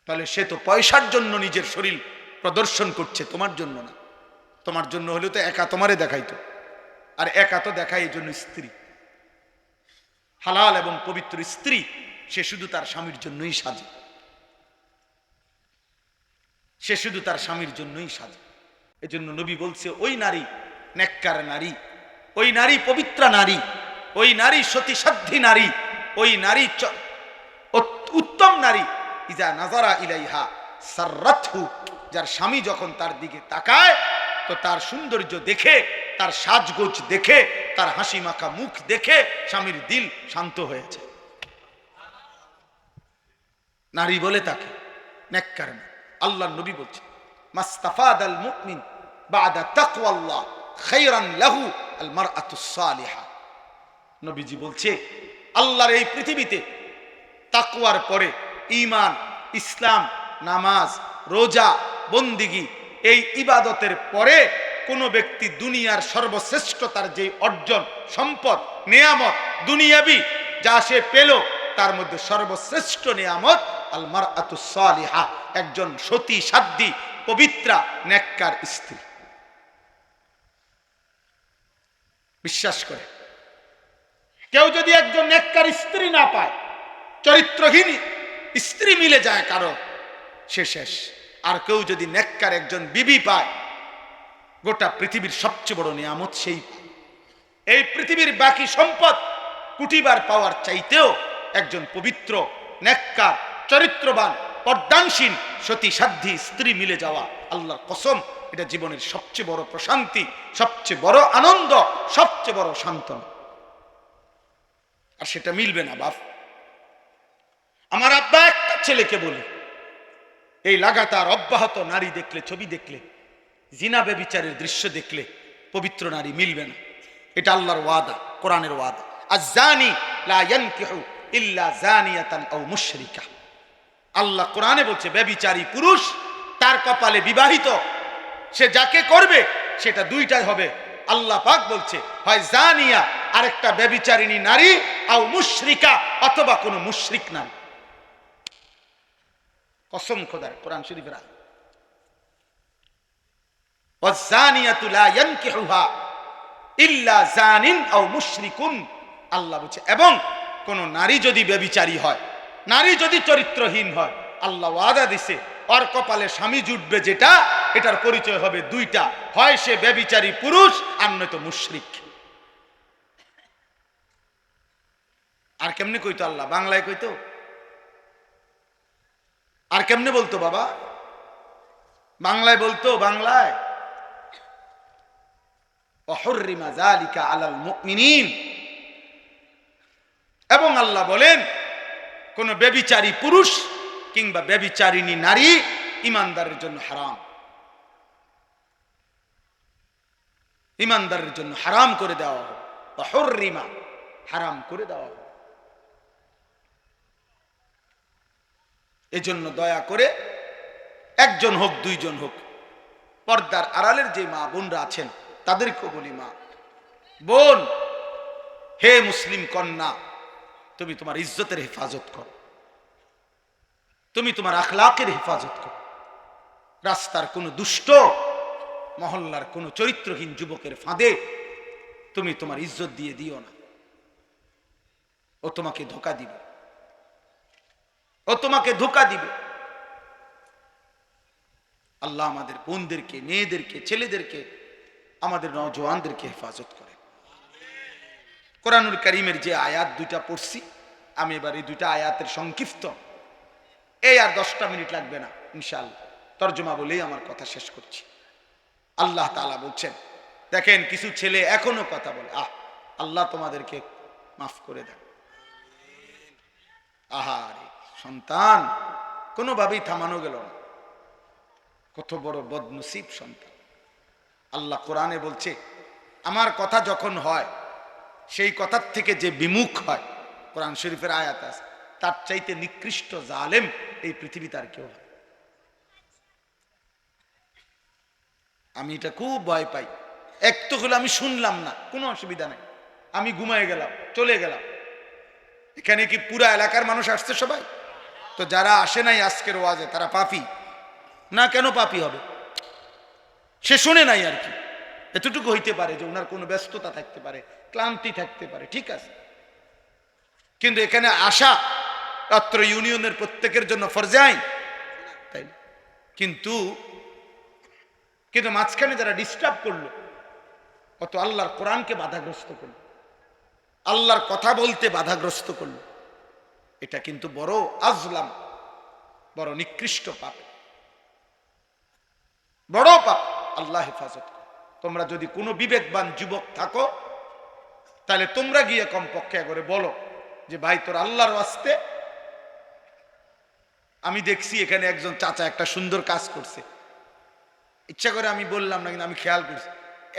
তাহলে সে তো পয়সার জন্য নিজের শরীর প্রদর্শন করছে, তোমার জন্য না। তোমার জন্য হলেও তো একা তোমারে দেখাইতো। আর একা তো দেখায় এই জন্য স্ত্রী হালাল এবং পবিত্র স্ত্রী সে শুধু তার স্বামীর জন্যই সাজে, সে শুধু তার স্বামীর জন্যই সাজে। এজন্য নবী বলছে ওই নারী নেককার নারী, ওই নারী পবিত্র নারী, ওই নারী সতী সাধ্যী নারী, ওই নারী উত্তম নারী ইজা নাজারা ইলাইহা সাররাতহু, যার স্বামী যখন তার দিকে তাকায় তো তার সৌন্দর্য দেখে, তার সাজগোজ দেখে, তার হাসি মাখা মুখ দেখে স্বামীর দিল শান্ত হয়েছে। নারী বলে তাকে নেককার নারী। আল্লাহর নবী বলছে মাস্তাফাদাল মুমিন বাদা তাকওয়াল্লাহ খায়রান লাহু আল মারআতুস সালিহা। নবীজি বলছে আল্লাহর এই পৃথিবীতে তাকওয়ার পরে ঈমান, ইসলাম, নামাজ, রোজা, বন্দিগি, এই ইবাদতের পরে কোন ব্যক্তি দুনিয়ার সর্বশ্রেষ্ঠতার যে অর্জন, সম্পদ, নেয়ামত দুনিয়াবি যা সে পেল তার মধ্যে সর্বশ্রেষ্ঠ নেয়ামত আল মারআতুস সালিহা, একজন সতী সাধ্যী পবিত্রা নেককার স্ত্রী। বিশ্বাস করে কেউ যদি একজন নেককার স্ত্রী না পায়, চরিত্রহীন স্ত্রী মিলে যায় কারো, সে শেষ। আর কেউ যদি নেককার একজন বিবি পায়, গোটা পৃথিবীর সবচেয়ে বড় নিয়ামত সেই। এই পৃথিবীর বাকি সম্পদ কুটিবার পাওয়ার চাইতেও একজন পবিত্র নেককার চরিত্রবান পর্দানসীন সতী সাধ্যী স্ত্রী মিলে যাওয়া, আল্লাহর কসম এটা জীবনের সবচেয়ে বড় প্রশান্তি, সবচেয়ে বড় আনন্দ, সবচেয়ে বড় সান্ত্বনা। আর সেটা মিলবে না বাপ। আমার আব্বা একটা ছেলেকে বলে এই লাগাতার অব্যাহত নারী দেখলে, ছবি দেখলে, জিনা ব্যভিচারের দৃশ্য দেখলে পবিত্র নারী মিলবে না। এটা আল্লাহর ওয়াদা, কোরআনের ওয়াদা। আয-যানি লা ইয়ানকিহু ইল্লা যানিয়াতান আও মুশরিকা। আল্লাহ কোরআনে বলছে ব্যভিচারী পুরুষ তার কপালে বিবাহিত, সে যাকে করবে সেটা দুইটাই হবে। আল্লাহ পাক বলছে হয় জানিয়া আরেকটা ব্যভিচারিণী নারী, আও মুশরিকা অথবা কোন মুশরিক নারী। কসম খোদার, কোরআন শরীফের আয়াত। ওয়াজ-জানিয়াতু লা ইয়ানকিহুহা ইল্লা জানিন আও মুশরিকুন। আল্লাহ বলছে এবং কোন নারী যদি ব্যভিচারী হয়, নারী যদি চরিত্রহীন হয়, আল্লাহ ওয়াদা দিছে ওর কপালে স্বামী জুটবে যেটা, এটার পরিচয় হবে দুইটা, হয় সে ব্যভিচারী পুরুষ আর নয়তো মুশরিক। আর কেমনে কইতো আল্লাহ? বাংলায় কইতো? আর কেমনে বলতো বাবা? বাংলায় বলতো, বাংলায় ওয়াহুররিমা যালিকা আলাল মুমিনিন। এবং আল্লাহ বলেন কোন ব্যভিচারী পুরুষ কিংবা ব্যভিচারিণী নারী ঈমানদারের জন্য হারাম, ঈমানদারের জন্য হারাম করে দেওয়া হবে। ওয়াহুররিমা, হারাম করে দেওয়া হবে। এজন্য দয়া করে একজন হোক দুইজন হোক, পর্দার আড়ালের যে মা বোনরা আছেন তাদেরকেও বলি, মা বোন, হে মুসলিম কন্যা, তুমি তোমার ইজ্জতের হেফাজত করো, তুমি তোমার আখলাকের হেফাজত করো। রাস্তার কোন দুষ্ট, মহল্লার কোন চরিত্রহীন যুবকের ফাঁদে তুমি তোমার ইজ্জত দিয়ে দিও না। ও তোমাকে ধোঁকা দিবে, ও তোমাকে ধোঁকা দিবে। আল্লাহ আমাদের বোনদেরকে, মেয়েদেরকে, ছেলেদেরকে, আমাদের নওজওয়ানদেরকে হেফাজত করে। কোরআনুল কারীমের যে আয়াত দুইটা পড়ছি, আমি এবার এই দুইটা আয়াতের সংক্ষিপ্ত, এই আর 10টা মিনিট লাগবে না ইনশাআল্লাহ, তর্জমা বলেই আমার কথা শেষ করছি। আল্লাহ তাআলা বলছেন, দেখেন কিছু ছেলে এখনো কথা বলে, আল্লাহ তোমাদেরকে মাফ করে দেন। আহারে সন্তান, কোনোভাবেই থামানো গেল না। কত বড় বদনসিব সন্তান। আল্লাহ কোরআনে বলছে, আমার কথা যখন হয়, সেই কথার থেকে যে বিমুখ হয়, কোরআন শরীফের আয়াত আছে, তার চাইতে নিকৃষ্ট জালেম এই পৃথিবীতে আর কেউ হয়। আমি এটা খুব ভয় পাই। এক তো হলো আমি শুনলাম না, কোনো অসুবিধা নেই, আমি ঘুমায় গেলাম, চলে গেলাম। এখানে কি পুরা এলাকার মানুষ আসছে সবাই? তো যারা আসে নাই আজকের ওয়াজে তারা পাপী না? কেন পাপী হবে? সে শুনে নাই আর কি। এতটুকু হইতে পারে যে ওনার কোনো ব্যস্ততা থাকতে পারে, ক্লান্তি থাকতে পারে, ঠিক আছে। কিন্তু এখানে আসা অত্র ইউনিয়নের প্রত্যেকের জন্য ফরজে আইন, তাই না? কিন্তু মাঝখানে যারা ডিস্টার্ব করলো, কত আল্লাহর কোরআনকে বাধাগ্রস্ত করলো, আল্লাহর কথা বলতে বাধাগ্রস্ত করলো, এটা কিন্তু বড় আজলাম, বড় নিকৃষ্ট পাপ, বড় পাপ। আল্লাহ হেফাজত। তোমরা যদি কোনো বিবেকবান যুবক থাকো, তাহলে তোমরা গিয়ে কমপক্ষে করে বলো যে ভাই তোর আল্লাহর ওয়াস্তে, আমি দেখছি এখানে একজন চাচা একটা সুন্দর কাজ করছে, ইচ্ছা করে আমি বললাম না, কিন্তু আমি খেয়াল করছি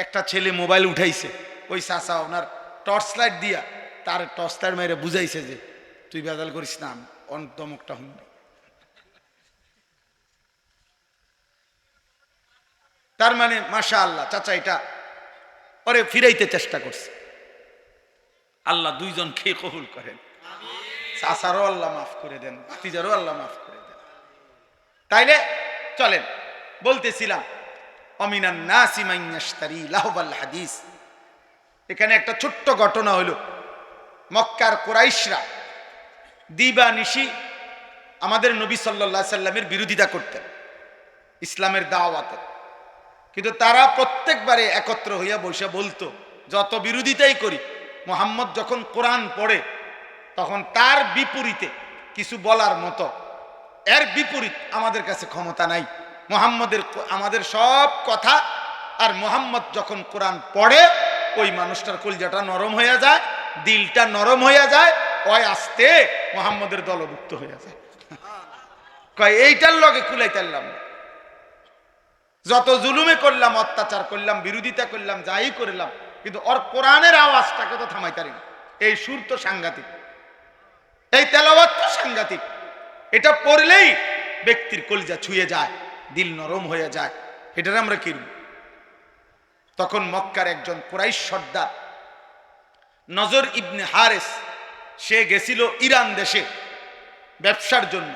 একটা ছেলে মোবাইল উঠাইছে, ওই চাচা ওনার টর্চ লাইট দিয়া তার টর্চ লাইট মেরে বুঝাইছে যে তুই বেজাল করিস না, অন্তমুখটা হুম। তার মানে মাশাআল্লাহ চাচা এটা পরে ফিরাইতে চেষ্টা করছে। আল্লাহ দুইজন খেয়ে কবুল করেন, চাচারও আল্লাহ মাফ করে দেন, ভাতিজারও আল্লাহ মাফ করে দেন। তাইলে চলেন, বলতেছিলাম অমিনান নাসি মান ইয়াশতারি লাহবাল হাদিস। এখানে একটা ছোট্ট ঘটনা হলো, মক্কার কুরাইশরা দিবানিশি আমাদের নবী সাল্লাল্লাহু আলাইহি সাল্লামের বিরোধিতা করতেন ইসলামের দাওয়াতে, কিন্তু তারা প্রত্যেকবারে একত্র হইয়া বসে বলতো যত বিরোধিতাই করি, মুহাম্মদ যখন কোরআন পড়ে তখন তার বিপরীতে কিছু বলার মতো, এর বিপরীত আমাদের কাছে ক্ষমতা নাই। মুহাম্মদের আমাদের সব কথা, আর মুহাম্মদ যখন কোরআন পড়ে ওই মানুষটার কলিজাটা নরম হয়ে যায়, দিলটা নরম হয়ে যায়, ওই আস্তে মুহাম্মদের দলভুক্ত হয়ে যায়। কয় এইটার লগে কুলাইতারলাম না, যত জুলুমে করলাম, অত্যাচার করলাম, বিরোধিতা করলাম, যাই করলাম, কিন্তু ওর কোরআনের আওয়াজটাকে তো থামাইতারি না। এই সুর তো সাংঘাতিক, এই তেলাওয়াত তো সাংঘাতিক, এটা পড়লেই ব্যক্তির কলিজা ছুঁয়ে যায়, দিল নরম হয়ে যায়। এটার আমরা কিনব। তখন মক্কার একজন কুরাইশ সর্দার নজর ইবনে হারেস, সে গেছিল ইরান দেশে ব্যবসার জন্য।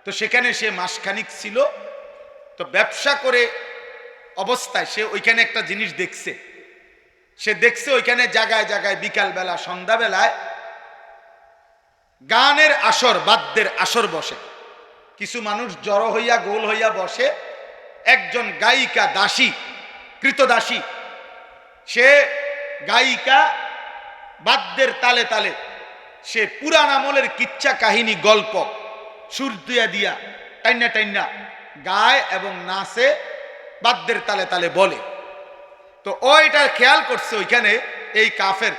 তো সেখানে সে মাসখানিক ছিল। তো ব্যবসা করে অবস্থায় সে ওইখানে একটা জিনিস দেখছে, সে দেখছে ওইখানে জায়গায় জায়গায় বিকালবেলা সন্ধ্যাবেলায় গানের আসর, বাদ্যের আসর বসে, কিছু মানুষ জড়ো হইয়া গোল হইয়া বসে। একজন গায়িকা, দাসী, কৃতদাসী, সে গায়িকা বাদ্যের তালে তালে সে পুরান আমলের কিচ্ছা কাহিনী, গল্প সুর দিয়া দিয়া টাইনা টাইনা গায় এবং নাচে, বাদ্যের তালে তালে বলে। তো ওইটা খেয়াল করছে ওইখানে এই কাফের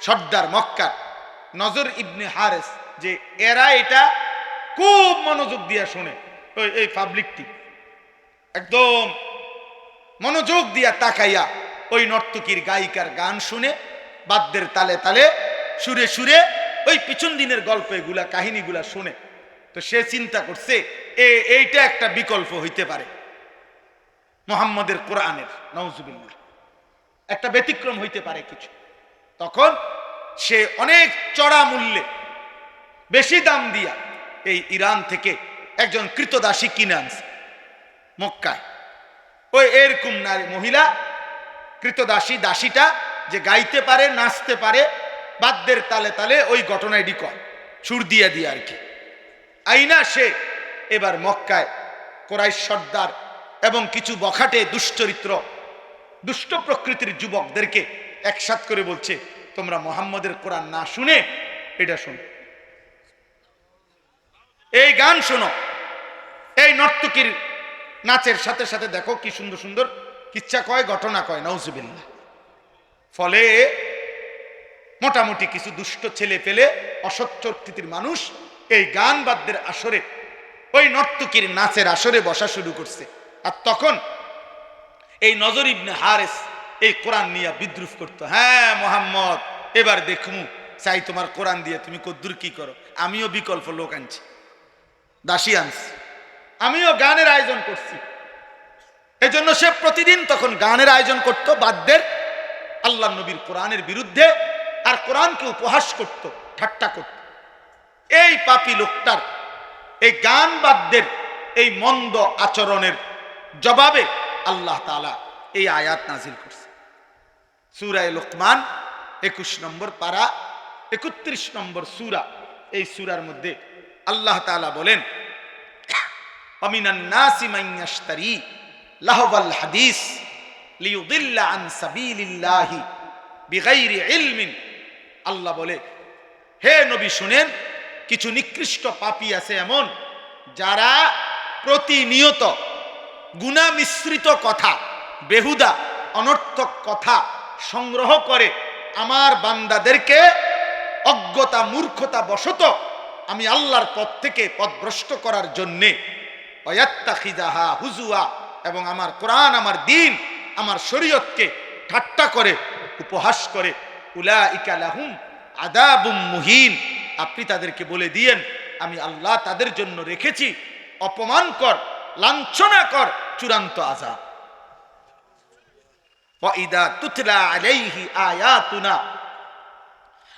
সর্দার মক্কার নজর ইবনে হারেস, যে এরা এটা খুব মনোযোগ দিয়া শুনে। এই পাবলিকটি একদম মনোযোগ দিয়া তাকাইয়া ওই নর্তকীর গায়িকার গান শুনে, বাদ্যের তালে তালে সুরে সুরে ওই পিছন দিনের গল্প এগুলা কাহিনীগুলা শুনে। তো সে চিন্তা করছে এইটা একটা বিকল্প হইতে পারে মুহাম্মদের কোরআনের, নাউজুবিল্লাহ, একটা ব্যতিক্রম হইতে পারে কিছু। তখন সে অনেক চড়া মূল্যে, বেশি দাম দিয়া এই ইরান থেকে একজন কৃতদাসী কিনে আনছে মক্কায়। ওই এরকম নারী, মহিলা কৃতদাসী, দাসীটা যে গাইতে পারে, নাচতে পারে, বাদ্যের তালে তালে ওই ঘটনায় ডিকয় সুর দিয়া দিয়ে আর কি। আইনা সে এবার মক্কায় কুরাইশ সর্দার এবং কিছু বখাটে দুশ্চরিত্র, দুষ্ট প্রকৃতির যুবকদেরকে একসাথ করে বলছে, তোমরা মুহাম্মদের কোরআন না শুনে এটা শোনো, এই গান শোনো, এই নর্তকীর নাচের সাথে সাথে দেখো কি সুন্দর সুন্দর কিচ্ছা কয়, ঘটনা কয়, নাউজুবিল্লাহ। ফলে মোটামুটি কিছু দুষ্ট ছেলে পেলে, অসৎ প্রকৃতির মানুষ এই গান বাদ্যের আসরে, ওই নর্তকীর নাচের আসরে বসা শুরু করছে। আর তখন এই নজর ইবনে হারেস এই কোরআন নিয়ে বিদ্রুপ করতো। হ্যাঁ মুহাম্মদ, এবার দেখমু চাই তোমার কোরআন দিয়ে তুমি কদ্দুর কি করো। আমিও বিকল্প লোক আনছি, দাসী আনছি, আমিও গানের আয়োজন করছি। এজন্য সে প্রতিদিন তখন গানের আয়োজন করত, বাদ্যের, আল্লাহ নবীর কোরআনের বিরুদ্ধে, আর কোরআনকে উপহাস করত, ঠাট্টা করত। এই পাপী লোকটার এই গান বাদ্যের এই মন্দ আচরণের জবাবে আল্লাহ তাআলা এই আয়াত নাজিল করছে। সূরা লোকমান 21 নম্বর পারা 31 নম্বর সূরা। এই সূরার মধ্যে আল্লাহ তাআলা বলেন, আমিনান নাসি মান ইয়াশতারি লাহওয়াল হাদিস লিয়ুদিল্লা আন সাবিলিল্লাহি বিগাইরি ইলমিন। আল্লাহ বলে, হে নবী শুনেন, কিছু নিকৃষ্ট পাপী আছে এমন, যারা প্রতিনিয়ত গুনাহ মিশ্রিত কথা, বেহুদা অনর্থক কথা সংগ্রহ করে আমার বান্দাদেরকে অজ্ঞতা মূর্খতা বশত আমি আল্লাহর পথ থেকে পথভ্রষ্ট করার জন্যে ওয়াত্তাখিযাহা হুজুয়া, এবং আমার কোরআন, আমার দ্বীন, আমার শরীয়তকে ঠাট্টা করে, উপহাস করে। উলাইকা লাহুম আযাবুম মুহিন। আপনি তাদেরকে বলে দিয়েন, আমি আল্লাহ তাদের জন্য রেখেছি অপমানকর, লাঞ্ছনাকর চূড়ান্ত আযাব। ওয়াইদা তুতলা আলাইহি আয়াতুনা,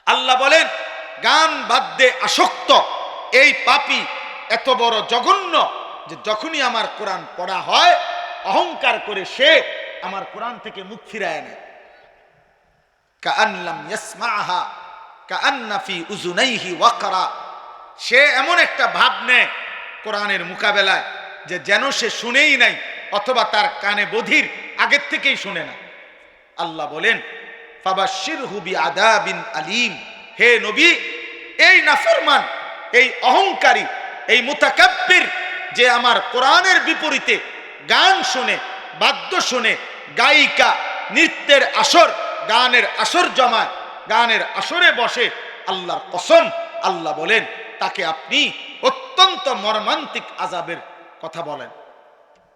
আল্লাহ বলেন, গান বাদ্যে আসক্ত এই পাপী এত বড় জঘন্য যে যখনই আমার কোরআন পড়া হয় অহংকার করে সে আমার কোরআন থেকে মুখ ফিরায় নেয়। কাআন্নাম ইয়াসমাআহা কাআন্না ফি উযুনাইহি ওয়াকরা, সে এমন একটা ভাব নেয় কোরআনের মোকাবেলায় যে যেন সে শুনেই নাই, অথবা তার কানে বধির, আগের থেকেই শুনে না। আল্লাহ বলেন, ফাবাশশিরহু বিআযাবিন আলীম। হে নবী, এই নাফরমান, এই অহংকারী, এই মুতাকাব্বির যে আমার কোরআনের বিপরীতে গান শুনে, বাদ্য শুনে, গায়িকা, নৃত্যের আসর, গানের আসর জমায়, গানের আসরে বসে, আল্লাহর কসম, আল্লাহ বলেন তাকে আপনি অত্যন্ত মর্মান্তিক আযাবের কথা বলেন।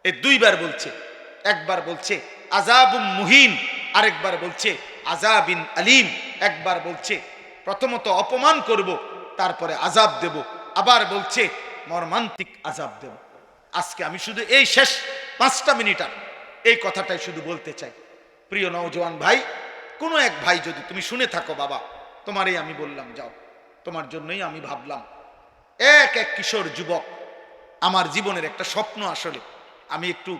এই দুইবার বলছে, একবার বলছে আযাবুম মুহিন, আরেকবার বলছে আযাবিন আলীম। একবার বলছে প্রথমত অপমান করব, তারপরে আযাব দেব, আবার বলছে মর্মান্তিক আযাব দেব। আজকে আমি শুধু এই শেষ 5টা মিনিট এই কথাটাই শুধু বলতে চাই। প্রিয় নওজোয়ান ভাই, কোনো এক ভাই যদি তুমি শুনে থাকো, বাবা তোমারই আমি বললাম, যাও, তোমার জন্যই আমি ভাবলাম। এক কিশোর যুবক, আমার জীবনের একটা স্বপ্ন, আসলে আমি একটু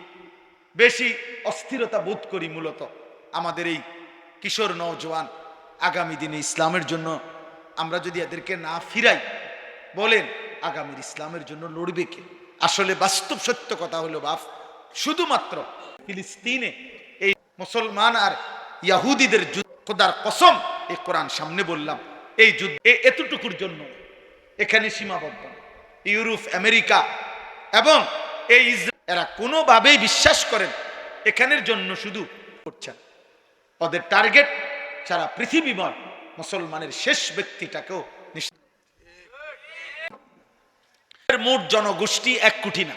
বেশি অস্থিরতা বোধ করি মূলত আমাদের এই কিশোর নওজোয়ান আগামী দিনে ইসলামের জন্য আমরা যদি এদেরকে না ফিরাই, বলেন আগামীর ইসলামের জন্য লড়বে কে? আসলে বাস্তব সত্য কথা হলো বাপ, শুধুমাত্র ফিলিস্তিনে এই মুসলমান আর ইয়াহুদিদের যুদ্ধ, খোদার কসম, এই কোরআন সামনে বললাম, এই যুদ্ধ এতটুকুর জন্য এখানে সীমাবদ্ধ। ইউরোপ, আমেরিকা এবং এই ইসরায়েল, এরা কোনোভাবেই বিশ্বাস করেন এখানের জন্য শুধু করছেন। ওদের টার্গেট সারা পৃথিবীময় মুসলমানের শেষ ব্যক্তিটাকেও। মোট জনগোষ্ঠী 1 কোটি না,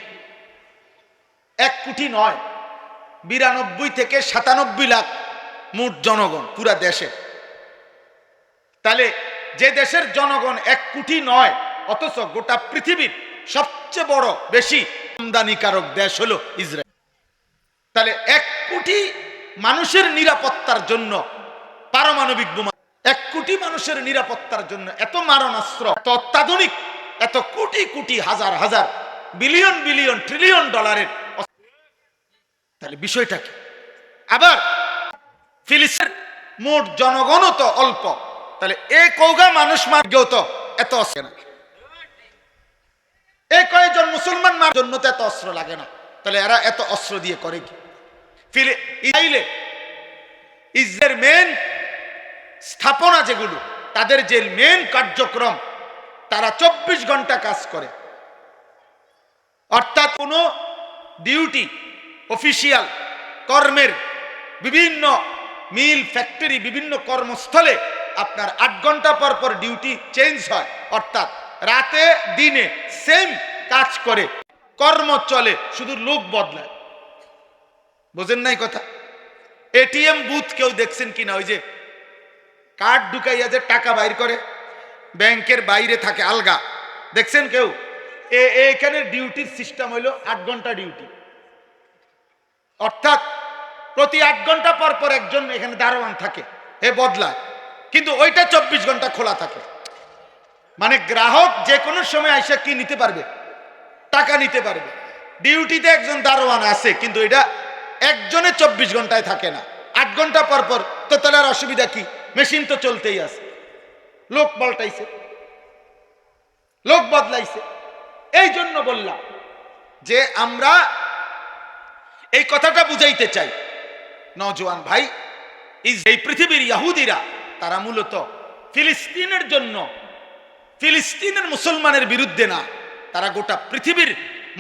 1 কোটি নয়, 92 থেকে 97 লাখ মোট জনগণ পুরা দেশে। তাহলে যে দেশের জনগণ 1 কোটি নয়, অথচ গোটা পৃথিবীর সবচেয়ে বড় বেশি আমদানিকারক দেশ হলো ইসরায়েল। তাহলে 1 কোটি মানুষের নিরাপত্তার জন্য পারমাণবিক বোমা, 1 কোটি মানুষের নিরাপত্তার জন্য এত মারণাস্ত্র, এত অত্যাধুনিক, এত কোটি কোটি, হাজার হাজার, বিলিয়ন বিলিয়ন, ট্রিলিয়ন ডলারের। তাহলে বিষয়টা কি? আবার ফিলিস্তিনের মোট জনগণও তো অল্প, তাহলে এই কৌগা মানুষ মারগেও তো এত অস্ত্র না, এই কয়েকজন মুসলমান মারার জন্য তো এত অস্ত্র লাগে না। তাহলে এরা এত অস্ত্র দিয়ে করে কি? ইসরায়েলের মেন স্থাপনা যেগুলো, তাদের যে মেন কার্যক্রম, তারা 24 ঘন্টা কাজ করে। অর্থাৎ কোনো ডিউটি, অফিসিয়াল কর্মের, বিভিন্ন মিল, ফ্যাক্টরি, বিভিন্ন কর্মস্থলে আপনার 8 ঘন্টা পর পর ডিউটি চেঞ্জ হয়। অর্থাৎ রাতে দিনে সেম কাজ করে, কর্ম চলে, শুধু লোক বদলায়। বোঝেন নাই কথা? এটিএম বুথ কেউ দেখছেন কিনা? ওই যে কার্ড ঢুকাইয়া যে টাকা বাইর করে, ব্যাংকের বাইরে থাকে আলগা, দেখছেন কেউ? এখানে ডিউটির সিস্টেম হইল 8 ঘন্টা ডিউটি। অর্থাৎ প্রতি 8 ঘন্টা পর পর একজন এখানে দারোয়ান থাকে, এ বদলায়, কিন্তু ওইটা 24 ঘন্টা খোলা থাকে। মানে গ্রাহক যে কোনো সময় আইসা কি নিতে পারবে? টাকা নিতে পারবে। ডিউটিতে একজন দারোয়ান আছে, কিন্তু এটা একজনে 24 ঘন্টায় থাকে না, 8 ঘন্টা পর পর তো তাহলে আর অসুবিধা কি, মেশিন তো চলতেই আছে। লোক পাল্টাইছে, লোক বদলাইছে। এই জন্য বললাম যে আমরা এই কথাটা বুঝাইতে চাই নওজোয়ান ভাই, এই পৃথিবীর ইহুদিরা তারা মূলত ফিলিস্তিনের জন্য, ফিলিস্তিনের মুসলমানের বিরুদ্ধে না, তারা গোটা পৃথিবীর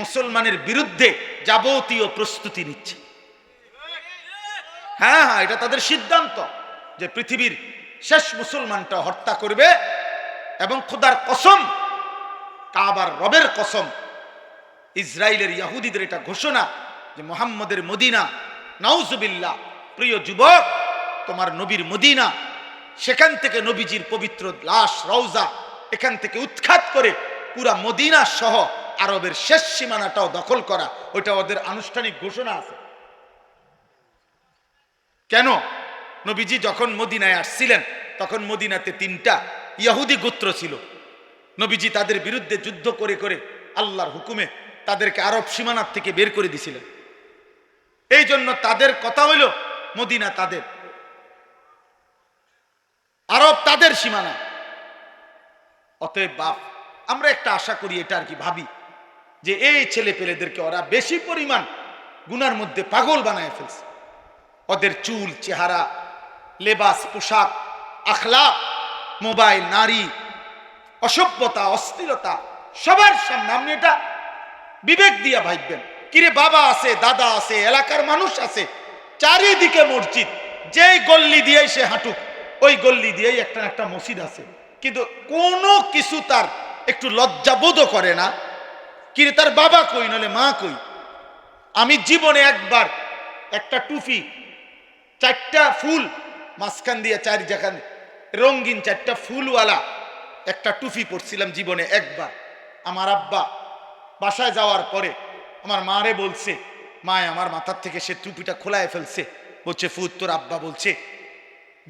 মুসলমানের বিরুদ্ধে যাবতীয় প্রস্তুতি নিচ্ছে। হ্যাঁ হ্যাঁ, এটা তাদের সিদ্ধান্ত যে পৃথিবীর শেষ মুসলমানটা হত্যা করবে। এবং খোদার কসম, কাবার রবের কসম, ইসরায়েলের ইহুদিদের এটা ঘোষণা যে মুহাম্মদের মদিনা, নাউজুবিল্লাহ, প্রিয় যুবক, তোমার নবীর মদিনা, সেখান থেকে নবীজির পবিত্র লাশ রওজা এখান থেকে উৎখাত করে পুরা মদিনা সহ আরবের শেষ সীমানাটাও দখল করা, ওইটা ওদের আনুষ্ঠানিক ঘোষণা আছে। কেন? নবীজি যখন মদিনায় আসছিলেন তখন মদিনাতে 3টা ইহুদি গোত্র ছিল। নবীজি তাদের বিরুদ্ধে যুদ্ধ করে করে আল্লাহর হুকুমে তাদেরকে আরব সীমানার থেকে বের করে দিয়েছিলেন। এই জন্য তাদের কথা হইল মদিনা তাদের, আরব তাদের সীমানা। অতএব বাপ, আমরা একটা আশা করি, এটা আর কি ভাবি যে এই ছেলে পেলেদেরকে ওরা বেশি পরিমাণ গুনার মধ্যে পাগল বানায় ফেলছে। ওদের চুল, চেহারা, লেবাস, পোশাক, আখলাক, মোবাইল, নারী, অসভ্যতা, অস্থিরতা, সবার সামনে আপনি এটা বিবেক দিয়া ভাববেন। কিরে, বাবা আছে, দাদা আছে, এলাকার মানুষ আছে, চারিদিকে মসজিদ, যেই গল্লি দিয়েই সে হাঁটুক ওই গল্লি দিয়েই একটা একটা মসজিদ আছে, কিন্তু কোনো কিছু তার একটু লজ্জাবোধও করে না। কিরে, তার বাবা কই, নলে মা কই? আমি জীবনে একবার একটা টুপি, 4টা ফুল মাঝখান দিয়ে 4 জায়গা রঙিন 4টা ফুলওয়ালা একটা টুপি পরছিলাম জীবনে একবার। আমার আব্বা বাসায় যাওয়ার পরে আমার মারে বলছে, মায় আমার মাথার থেকে সে টুপিটা খোলায় ফেলছে, বলছে, ফুত, তোর আব্বা বলছে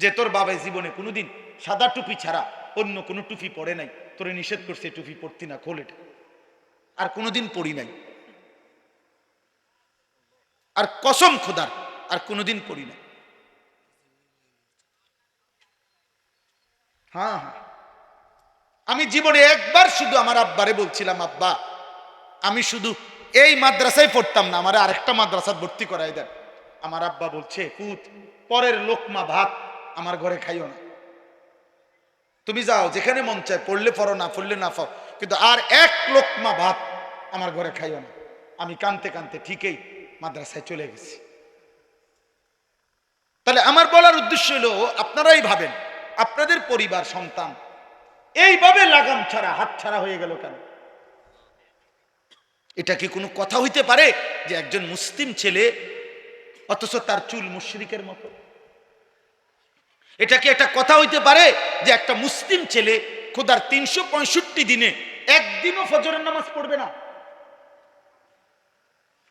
যে তোর বাবা জীবনে কোনোদিন সাদা টুপি ছাড়া অন্য কোনো টুপি পরে নাই, তোরে নিষেধ করছে টুপি পরতি না, খোল এটা। আর কোনোদিন পরি নাই, আর কসম খোদার আর কোনোদিন পরি নাই। হ্যাঁ হ্যাঁ, আমি জীবনে একবার শুধু আমার আব্বারে বলছিলাম, আব্বা আমি শুধু এই মাদ্রাসায় পড়তাম না, আমার আরেকটা মাদ্রাসা ভর্তি করাই দেন। আমার আব্বা বলছে, পুত, পরের লোকমা ভাত আমার ঘরে খাইও না, তুমি যাও যেখানে মন চায়, পড়লে পড়ো, না পড়লে না পাও, কিন্তু আর এক লোকমা ভাত আমার ঘরে খাইও না। আমি কানতে কানতে ঠিকই মাদ্রাসায় চলে গেছি। তাহলে আমার বলার উদ্দেশ্য হলো, আপনারাই ভাবেন আপনাদের পরিবার, সন্তান এইভাবে লাগাম ছাড়া, হাত ছাড়া হয়ে গেল কেন? এটা কি কোনো কথা হইতে পারে যে একজন মুসলিম ছেলে অথচ তার চুল মুশরিকের মতো? এটা কি একটা কথা হইতে পারে যে একটা মুসলিম ছেলে খোদার 365 দিনে একদিনও ফজরের নামাজ পড়বে না?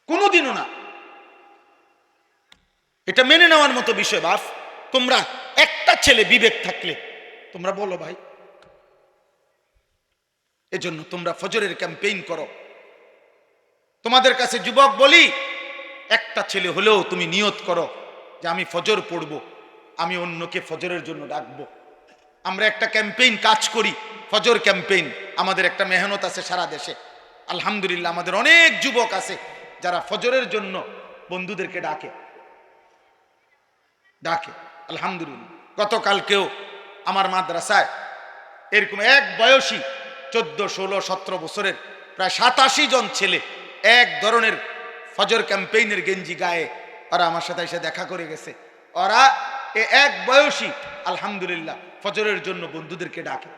কোনোদিনও না। এটা মেনে নেওয়ার মতো বিষয়। বাপ, তোমরা একটা ছেলে বিবেক থাকলে তোমরা বলো ভাই। এজন্য তোমরা ফজরের ক্যাম্পেইন করো। তোমাদের কাছে যুবক বলি, একটা ছেলে হলেও তুমি নিয়ত করো যে আমি ফজর পড়বো, আমি অন্যকে ফজরের জন্য ডাকবো। আমরা একটা ক্যাম্পেইন কাজ করি, ফজর ক্যাম্পেইন। আমাদের একটা মেহনত আছে সারা দেশে। আলহামদুলিল্লাহ, আমাদের অনেক যুবক আছে যারা ফজরের জন্য বন্ধুদেরকে ডাকে। আলহামদুলিল্লাহ, গতকালকেও আমার মাদ্রাসায় এরকম এক বয়সী 14, 16, 17 বছরের প্রায় 87 জন ছেলে এক ধরনের ফজর ক্যাম্পেইনের গেঞ্জি গায়ে ওরা আমার সাথে এসে দেখা করে গেছে। ওরা এক বয়সী আলহামদুলিল্লাহ ফজরের জন্য বন্ধুদেরকে ডাকে।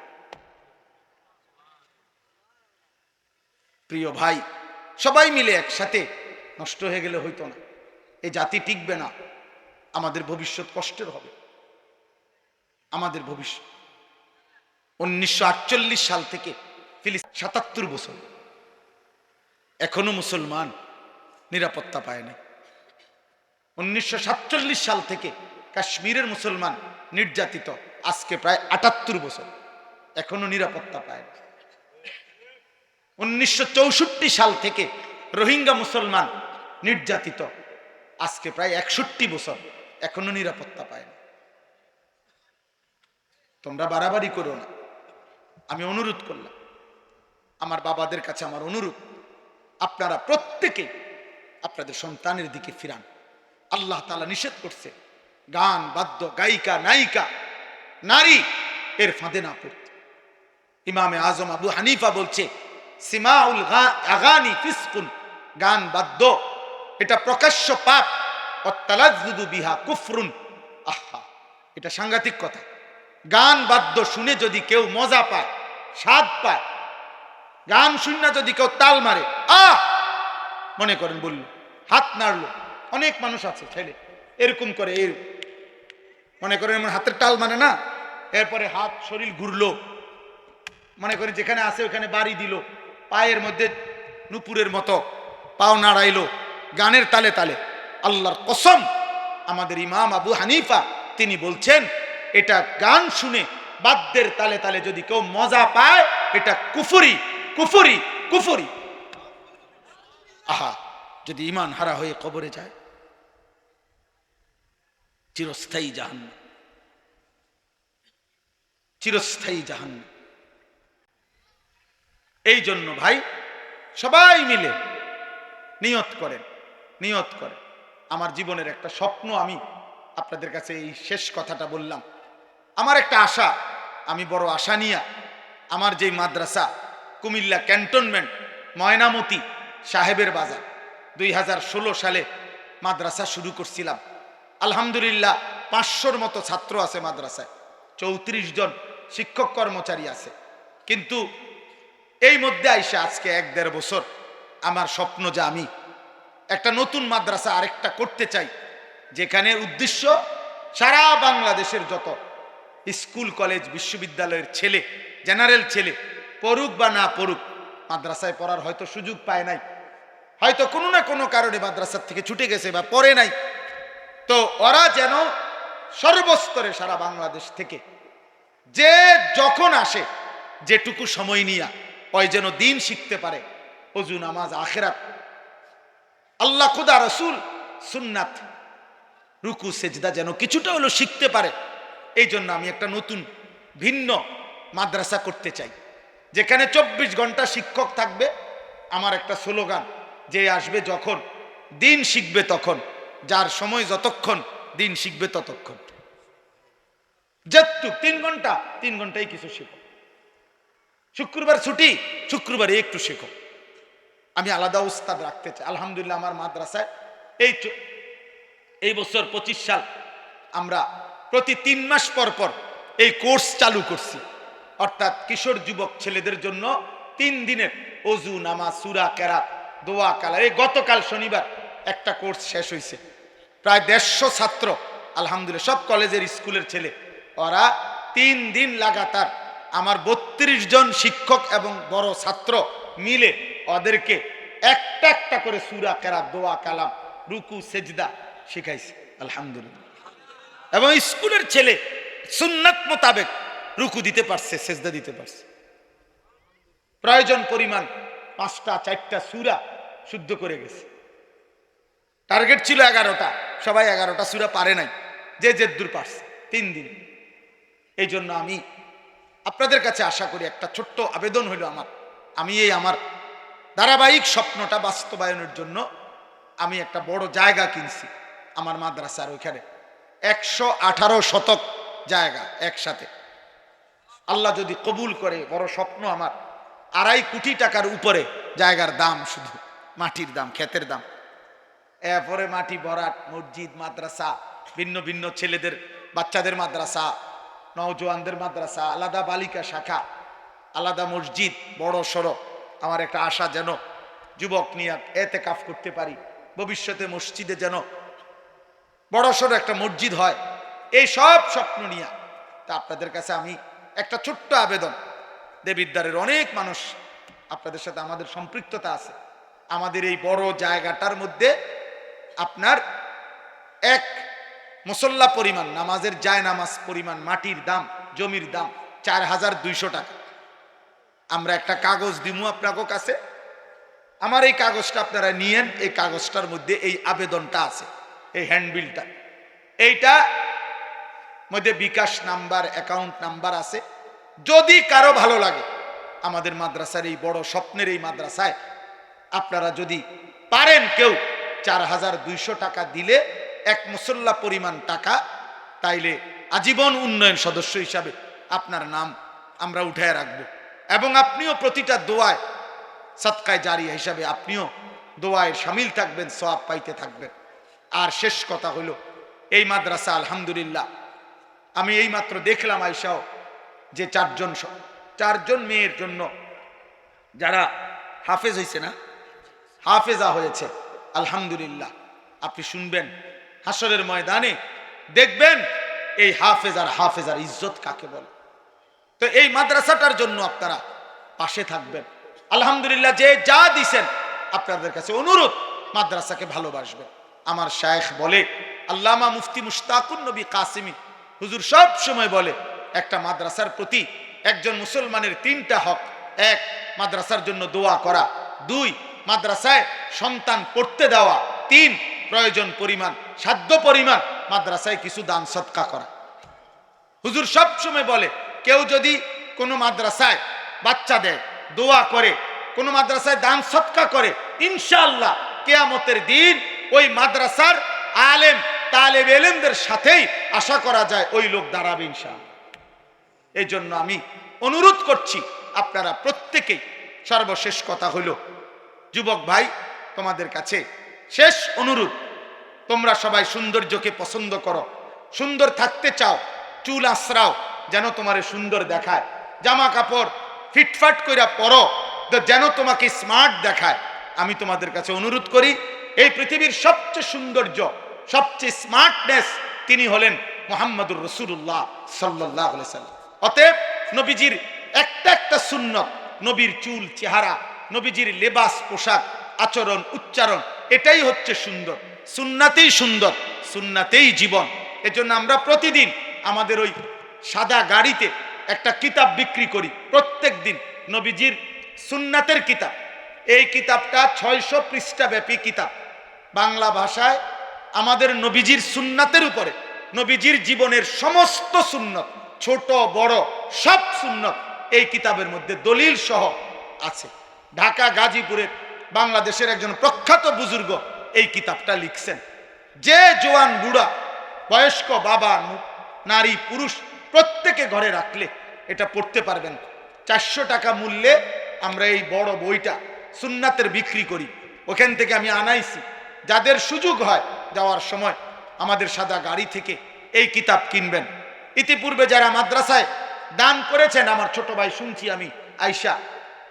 প্রিয় ভাই, সবাই মিলে একসাথে নষ্ট হয়ে গেলে হইতো না, এই জাতি টিকবে না, আমাদের ভবিষ্যৎ কষ্টের হবে। আমাদের ভবিষ্যৎ 1948 সাল থেকে 77 বছর এখনো মুসলমান নিরাপত্তা পায় না। 1947 সাল থেকে কাশ্মীরের মুসলমান নির্যাতিত, আজকে প্রায় 78 বছর এখনো নিরাপত্তা পায় না। 1964 সাল থেকে রোহিঙ্গা মুসলমান নির্যাতিত, আজকে প্রায় 61 বছর এখনো নিরাপত্তা পায় না। তোমরা বাড়াবাড়ি করো না। আমি অনুরোধ করলাম, আমার বাবাদের কাছে আমার অনুরোধ, আপনারা প্রত্যেকে আপনাদের সন্তানের দিকে ফিরান। আল্লাহ তাআলা নিষেধ করছে গান বাদ্য গায়িকা নায়িকা নারী এর ফাঁদে না পড়তে। ইমামে আজম আবু হানিফা বলছে সিমাউল আগানি ফিসকুন, গান বাদ্য এটা প্রকাশ্য পাপ, অত্তালাজ্জুদু বিহা কুফরুন। আহা, এটা সাংঘাতিক কথা। গান বাদ্য শুনে যদি কেউ মজা পায়, স্বাদ পায়, গান শুনে যদি কেউ তাল মারে, মনে করেন বলল, হাত নাড়লো, অনেক মানুষ আছে ছেলে এরকম করে, এরকম মনে করেন এমন হাতের তাল মানে না, এরপরে হাত শরীর ঘুরলো, মনে করেন যেখানে আছে ওখানে বাড়ি দিল, পায়ের মধ্যে নুপুরের মতো পাও নাড়াইলো গানের তালে তালে। আল্লাহর কসম, আমাদের ইমাম আবু হানিফা তিনি বলছেন এটা গান শুনে বাদ্যের তালে তালে যদি কেউ মজা পায় এটা কুফরি কুফরি কুফরি। আহা, যদি ঈমান হারা হয়ে কবরে যায়, চিরস্থায়ী জাহান্নাম, চিরস্থায়ী জাহান্নাম। এই জন্য ভাই সবাই মিলে নিয়ত করেন, নিয়ত করেন। আমার জীবনের একটা স্বপ্ন, আমি আপনাদের কাছে এই শেষ কথাটা বললাম। আমার একটা আশা, আমি বড় আশা নিয়ে আমার যে মাদ্রাসা কুমিল্লা ক্যান্টনমেন্ট ময়নামতি সাহেবের বাজার 2016 সালে মাদ্রাসা শুরু করছিলাম। আলহামদুলিল্লাহ 500-র মতো ছাত্র আছে মাদ্রাসায়, 34 জন শিক্ষক কর্মচারী আছে। কিন্তু এই মধ্যে আইসা আজকে 1-1.5 বছর আমার স্বপ্ন যে আমি একটা নতুন মাদ্রাসা আরেকটা করতে চাই, যেখানে উদ্দেশ্য সারা বাংলাদেশের যত স্কুল কলেজ বিশ্ববিদ্যালয়ের ছেলে, জেনারেল ছেলে পড়ুক বা না পড়ুক, মাদ্রাসায় পড়ার হয়তো সুযোগ পায় নাই, হয়তো কোনো না কোনো কারণে মাদ্রাসার থেকে ছুটে গেছে বা পড়ে নাই, তো ওরা যেন সর্বস্তরে সারা বাংলাদেশ থেকে যে যখন আসে যেটুকু সময় নিয়ে ওই যেন দিন শিখতে পারে, ওযু নামাজ আখিরাত আল্লাহ খুদা রসুল সুন্নাত রুকু সেজদা যেন কিছুটা হলো শিখতে পারে। এই জন্য আমি একটা নতুন ভিন্ন মাদ্রাসা করতে চাই, যেখানে 24 ঘন্টা শিক্ষক থাকবে। আমার একটা স্লোগান, যে আসবে যখন দিন শিখবে তখন, যার সময় যতক্ষণ দিন শিখবে ততক্ষণ, যতটুক 3 ঘন্টা 3 ঘন্টাই কিছু শেখো, শুক্রবার ছুটি শুক্রবারে একটু শেখো। আমি আলাদা উস্তাদ রাখতে চাই। আলহামদুলিল্লাহ আমার মাদ্রাসায় এই বছর 25 সাল আমরা প্রতি 3 মাস পর পর এই কোর্স চালু করছি, অর্থাৎ কিশোর যুবক ছেলেদের জন্য 3 দিনের ওযু নামাজ সূরা কেরাত দোয়া কালাম। এই গতকাল শনিবার একটা কোর্স শেষ হয়েছে, প্রায় 150 ছাত্র, আলহামদুলিল্লাহ সব কলেজের স্কুলের ছেলে, ওরা 3 দিন লাগাতার আমার 32 জন শিক্ষক এবং বড় ছাত্র মিলে ওদেরকে একটা একটা করে সূরা কেরাত দোয়া কালাম রুকু সেজদা শিখাইছে আলহামদুলিল্লাহ। এবং স্কুলের ছেলে সুন্নাত মোতাবেক রুকু দিতে পারছে, সেজদা দিতে পারছে। প্রয়োজন পরিমাণ 5টা 4টা সূরা শুদ্ধ করে গেছে। টার্গেট ছিল 11টা, সবাই 11টা সূরা পারে নাই, যে যেদ্দুর পারছে 3 দিন। এই জন্য আমি আপনাদের কাছে আশা করি, একটা ছোট্ট আবেদন হইল আমার, আমি এই আমার ধারাবাহিক স্বপ্নটা বাস্তবায়নের জন্য আমি একটা বড় জায়গা কিনছি আমার মাদ্রাসার ওইখানে, 118 শতক জায়গা একসাথে। আল্লাহ যদি কবুল করে, বড় স্বপ্ন আমার, 2.5 কোটি টাকার উপরে জায়গার দাম, শুধু মাটির দাম, ক্ষেতের দাম। এরপরে মাটি ভরাট, মসজিদ, মাদ্রাসা, ভিন্ন ভিন্ন ছেলেদের বাচ্চাদের মাদ্রাসা, নওজোয়ানদের মাদ্রাসা, আলাদা বালিকা শাখা, আলাদা মসজিদ, বড় সড়ো। আমার একটা আশা যেন যুবক নিয়ে এতেকাফ করতে পারি, ভবিষ্যতে মসজিদে যেন বড় সড়ো একটা মসজিদ হয়। এই সব স্বপ্ন নিয়ে তা আপনাদের কাছে আমি একটা ছোট্ট আবেদন, দেবিদ্বারের অনেক মানুষ আপনাদের সাথে আমাদের সম্পৃক্ততা আছে। আমাদের এই বড় জায়গাটার মধ্যে আপনার এক মুসল্লা পরিমাণ, নামাজের জায়নামাজ পরিমাণ মাটির দাম, জমির দাম 4200 টাকা। আমরা একটা কাগজ দিমু আপনাদের কাছে, আমার এই কাগজটা আপনারা নিয়েন। এই কাগজটার মধ্যে এই আবেদনটা আছে, এই হ্যান্ডবিলটা, এইটা মধ্যে বিকাশ নাম্বার, অ্যাকাউন্ট নাম্বার আছে। যদি কারো ভালো লাগে আমাদের মাদ্রাসার এই বড় স্বপ্নের এই মাদ্রাসায় আপনারা যদি পারেন কেউ 4200 টাকা দিলে এক মুসল্লা পরিমাণ টাকা, তাইলে আজীবন উন্নয়ন সদস্য হিসাবে আপনার নাম আমরা উঠায় রাখবো। এবং আপনিও প্রতিটা দোয়ায় সদকায়ে জারিয়া হিসাবে আপনিও দোয়ায় শামিল থাকবেন, সওয়াব পাইতে থাকবেন। আর শেষ কথা হলো এই মাদ্রাসা আলহামদুলিল্লাহ আমি এই মাত্র দেখলাম আয়সাও যে চারজন মেয়ের জন্য যারা হাফেজ হয়েছে না, হাফেজা হয়েছে আলহামদুলিল্লাহ। আপনি শুনবেন হাসরের ময়দানে দেখবেন এই হাফেজার ইজ্জত কাকে বলে। তো এই মাদ্রাসাটার জন্য আপনারা পাশে থাকবেন আলহামদুলিল্লাহ। যে যা দিছেন আপনাদের কাছে অনুরোধ মাদ্রাসাকে ভালোবাসবেন। আমার শায়েখ বলে, আল্লামা মুফতি মুশতাকুন নবী কাসিমি হুজুর সব সময় বলে একটা মাদ্রাসার প্রতি একজন মুসলমানের 3টা হক: 1 মাদ্রাসার জন্য দোয়া করা, 2 মাদ্রাসায় সন্তান পড়তে দেওয়া, 3 প্রয়োজন পরিমাণ সাধ্য পরিমাণ মাদ্রাসায় কিছু দান সদকা করা। হুজুর সব সময় বলে কেউ যদি কোনো মাদ্রাসায় বাচ্চা দেয়, দোয়া করে, কোনো মাদ্রাসায় দান সদকা করে, ইনশাআল্লাহ কিয়ামতের দিন ওই মাদ্রাসার আলেম তালেব ইলমদের সাথেই আশা করা যায় ওই লোক দাঁড়াবে ইনশাআল্লাহ। এই জন্য আমি অনুরোধ করছি আপনারা প্রত্যেকেই, সর্বশেষ কথা হলো যুবক ভাই তোমাদের কাছে শেষ অনুরোধ, তোমরা সবাই সৌন্দর্যকে পছন্দ করো, সুন্দর থাকতে চাও, চুল আশ্রাও যেন তোমারে সুন্দর দেখায়, জামা কাপড় ফিটফাট কইরা পরো যেন তোমাকে স্মার্ট দেখায়। আমি তোমাদের কাছে অনুরোধ করি, এই পৃথিবীর সবচেয়ে সৌন্দর্য, সবচেয়ে স্মার্টনেস তিনি হলেন মুহাম্মদুর রাসূলুল্লাহ সাল্লাল্লাহু আলাইহি সাল্লাম। অতএব নবীজির একটা সুন্নত, নবীর চুল, চেহারা, নবীজির লেবাস, পোশাক, আচরণ, উচ্চারণ, এটাই হচ্ছে সুন্দর। সুন্নাতেই সুন্দর, সুন্নাতেই জীবন। এজন্য আমরা প্রতিদিন আমাদের ওই সাদা গাড়িতে একটা কিতাব বিক্রি করি প্রত্যেক দিন, নবীজির সুন্নাতের কিতাব। এই কিতাবটা 600 পৃষ্ঠা ব্যাপী কিতাব, বাংলা ভাষায় আমাদের নবীজির সুন্নাতের উপরে, নবীজির জীবনের সমস্ত সুন্নত, ছোট বড় সব সুন্নত এই কিতাবের মধ্যে দলিল সহ আছে। ঢাকা গাজীপুরের বাংলাদেশের একজন প্রখ্যাত বুজুর্গ এই কিতাবটা লিখছেন। যে জোয়ান বুড়া বয়স্ক বাবা নারী পুরুষ প্রত্যেকে ঘরে রাখলে এটা পড়তে পারবেন। 400 টাকা মূল্যে আমরা এই বড় বইটা সুন্নাতের বিক্রি করি, ওখান থেকে আমি আনাইছি। যাদের সুযোগ হয় যাওয়ার সময় আমাদের সাদা গাড়ি থেকে এই কিতাব কিনবেন। ইতিপূর্বে যারা মাদ্রাসায় দান করেছেন, আমার ছোট ভাই শুনছি আমি আয়শা,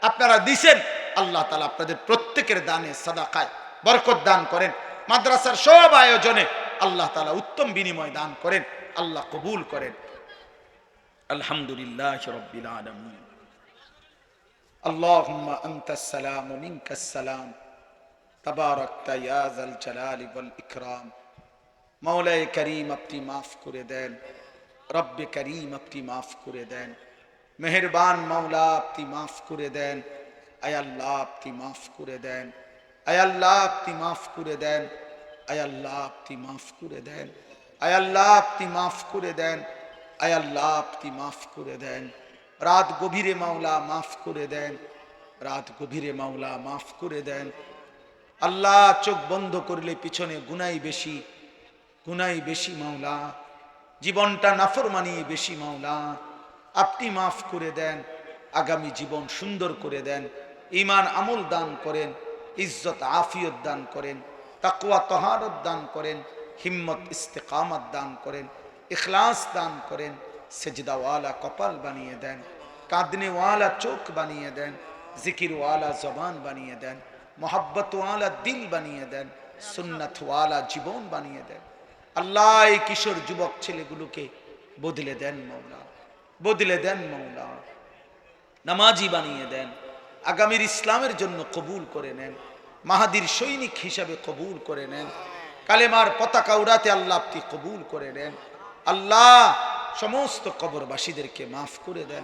আপনারা দিছেন, আল্লাহ তাআলা আপনাদের প্রত্যেকের দানে সাদাকায় বরকত দান করেন। মাদ্রাসার সব আয়োজনে আল্লাহ তাআলা উত্তম বিনিময় দান করেন, আল্লাহ কবুল করেন। আলহামদুলিল্লাহ রাব্বিল আলামিন। আল্লাহুম্মা আনতাস সালাম ওয়া মিনকাস সালাম, তাবারাকতা ইয়া যাল জালালি ওয়াল ইকরাম। মাওলায়ে করিম আপনি মাফ করে দেন, রব্বে করিম আপনি মাফ করে দেন, মেহেরবান মাওলা আপনি মাফ করে দেন। আয় আল্লাহ আপনি মাফ করে দেন, আয় আল্লাহ আপনি মাফ করে দেন, আয় আল্লাহ আপনি মাফ করে দেন, আয় আল্লাহ আপনি মাফ করে দেন, আয় আল্লাহ আপনি মাফ করে দেন। রাত গভীরে মাওলা মাফ করে দেন, রাত গভীরে মাওলা মাফ করে দেন। আল্লাহ চোখ বন্ধ করলে পিছনে গুনাই বেশি, গুনাই বেশি মাওলা, জীবনটা নাফরমানি বেশি মাওলা, আপনি মাফ করে দেন। আগামী জীবন সুন্দর করে দেন, ঈমান আমল দান করেন, ইজ্জত আফিয়ত দান করেন, তাকওয়া তহারত দান করেন, হিম্মত ইস্তেকামত দান করেন, ইখলাস দান করেন, সেজদাওয়ালা কপাল বানিয়ে দেন, কাঁদনেওয়ালা চোখ বানিয়ে দেন, জিকিরওয়ালা জবান বানিয়ে দেন, মোহাব্বতওয়ালা দিল বানিয়ে দেন, সুন্নতওয়ালা জীবন বানিয়ে দেন। আল্লাহ এই কিশোর যুবক ছেলেগুলোকে বদলে দেন মৌলা, বদলে দেন মৌলা, নামাজি বানিয়ে দেন, আগামীর ইসলামের জন্য কবুল করে নেন, মাহাদির সৈনিক হিসাবে কবুল করে নেন, কালেমার পতাকা উড়াতে আল্লাহ আপনি কবুল করে নেন। আল্লাহ সমস্ত কবরবাসীদেরকে মাফ করে দেন,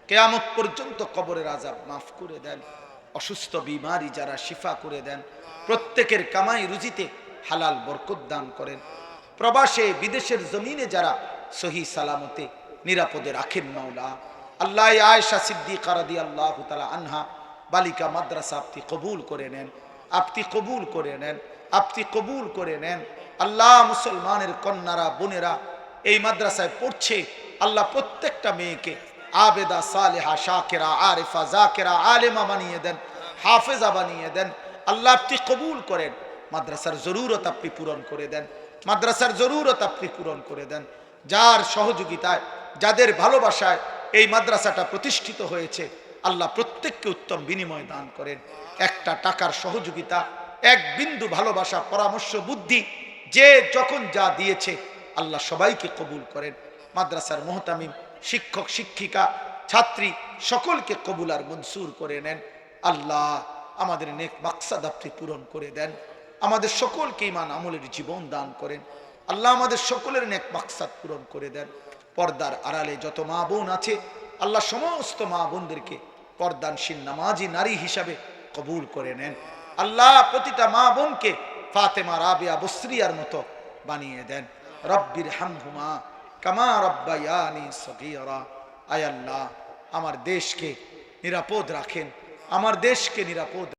কিয়ামত পর্যন্ত কবরের আযাব মাফ করে দেন, অসুস্থ বিমারি যারা শিফা করে দেন, প্রত্যেকের কামাই রুজিতে হালাল বরকত দান করেন, প্রবাসে বিদেশের জমিনে যারা সহি সালামতে নিরাপদে রাখেন মাওলা। আল্লাহ আয়েশা সিদ্দিকা রাদিয়াল্লাহু তাআলা আনহা বালিকা মাদ্রাসা আপনি কবুল করে নেন, আপনি কবুল করে নেন, আপনি কবুল করে নেন। আল্লাহ মুসলমানের কন্যারা বোনেরা এই মাদ্রাসায় পড়ছে, আল্লাহ প্রত্যেকটা মেয়েকে আবেদা সালেহা শাকিরা আরিফা জাকিরা আলেমা বানিয়ে দেন, হাফেজা বানিয়ে দেন। আল্লাহ আপনি কবুল করেন, মাদ্রাসার জরুরত আপনি পূরণ করে দেন, মাদ্রাসার জরুরত আপনি পূরণ করে দেন। যার সহযোগিতায় যাদের ভালোবাসায় এই মাদ্রাসাটা প্রতিষ্ঠিত হয়েছে, আল্লাহ প্রত্যেককে উত্তম বিনিময় দান করেন। একটা টাকার সহযোগিতা, এক বিন্দু ভালোবাসা, পরামর্শ, বুদ্ধি, যে যখন যা দিয়েছে আল্লাহ সবাইকে কবুল করেন। মাদ্রাসার মুহতামিম, শিক্ষক শিক্ষিকা, ছাত্রী সকলকে কবুল আর মনসুর করে নেন। আল্লাহ আমাদের নেক মাকসাদ আপনি পূরণ করে দেন, আমাদের সকলকে ঈমান আমলের জীবন দান করেন। আল্লাহ আমাদের সকলের নেক মাকসাদ পূরণ করে দেন। পর্দার আড়ালে যত মা বোন আছে, আল্লাহ সমস্ত মা বোনদেরকে পর্দানশীল নামাজি নারী হিসাবে কবুল করে নেন। আল্লাহ প্রতিটা মা বোনকে ফাতেমা রাবিয়া বসরিয়ার মতো বানিয়ে দেন। রব্বির হামহুমা কামা রব্বায়ানি সগীরা। আয় আল্লাহ আমার দেশকে নিরাপদ রাখেন, আমার দেশকে নিরাপদ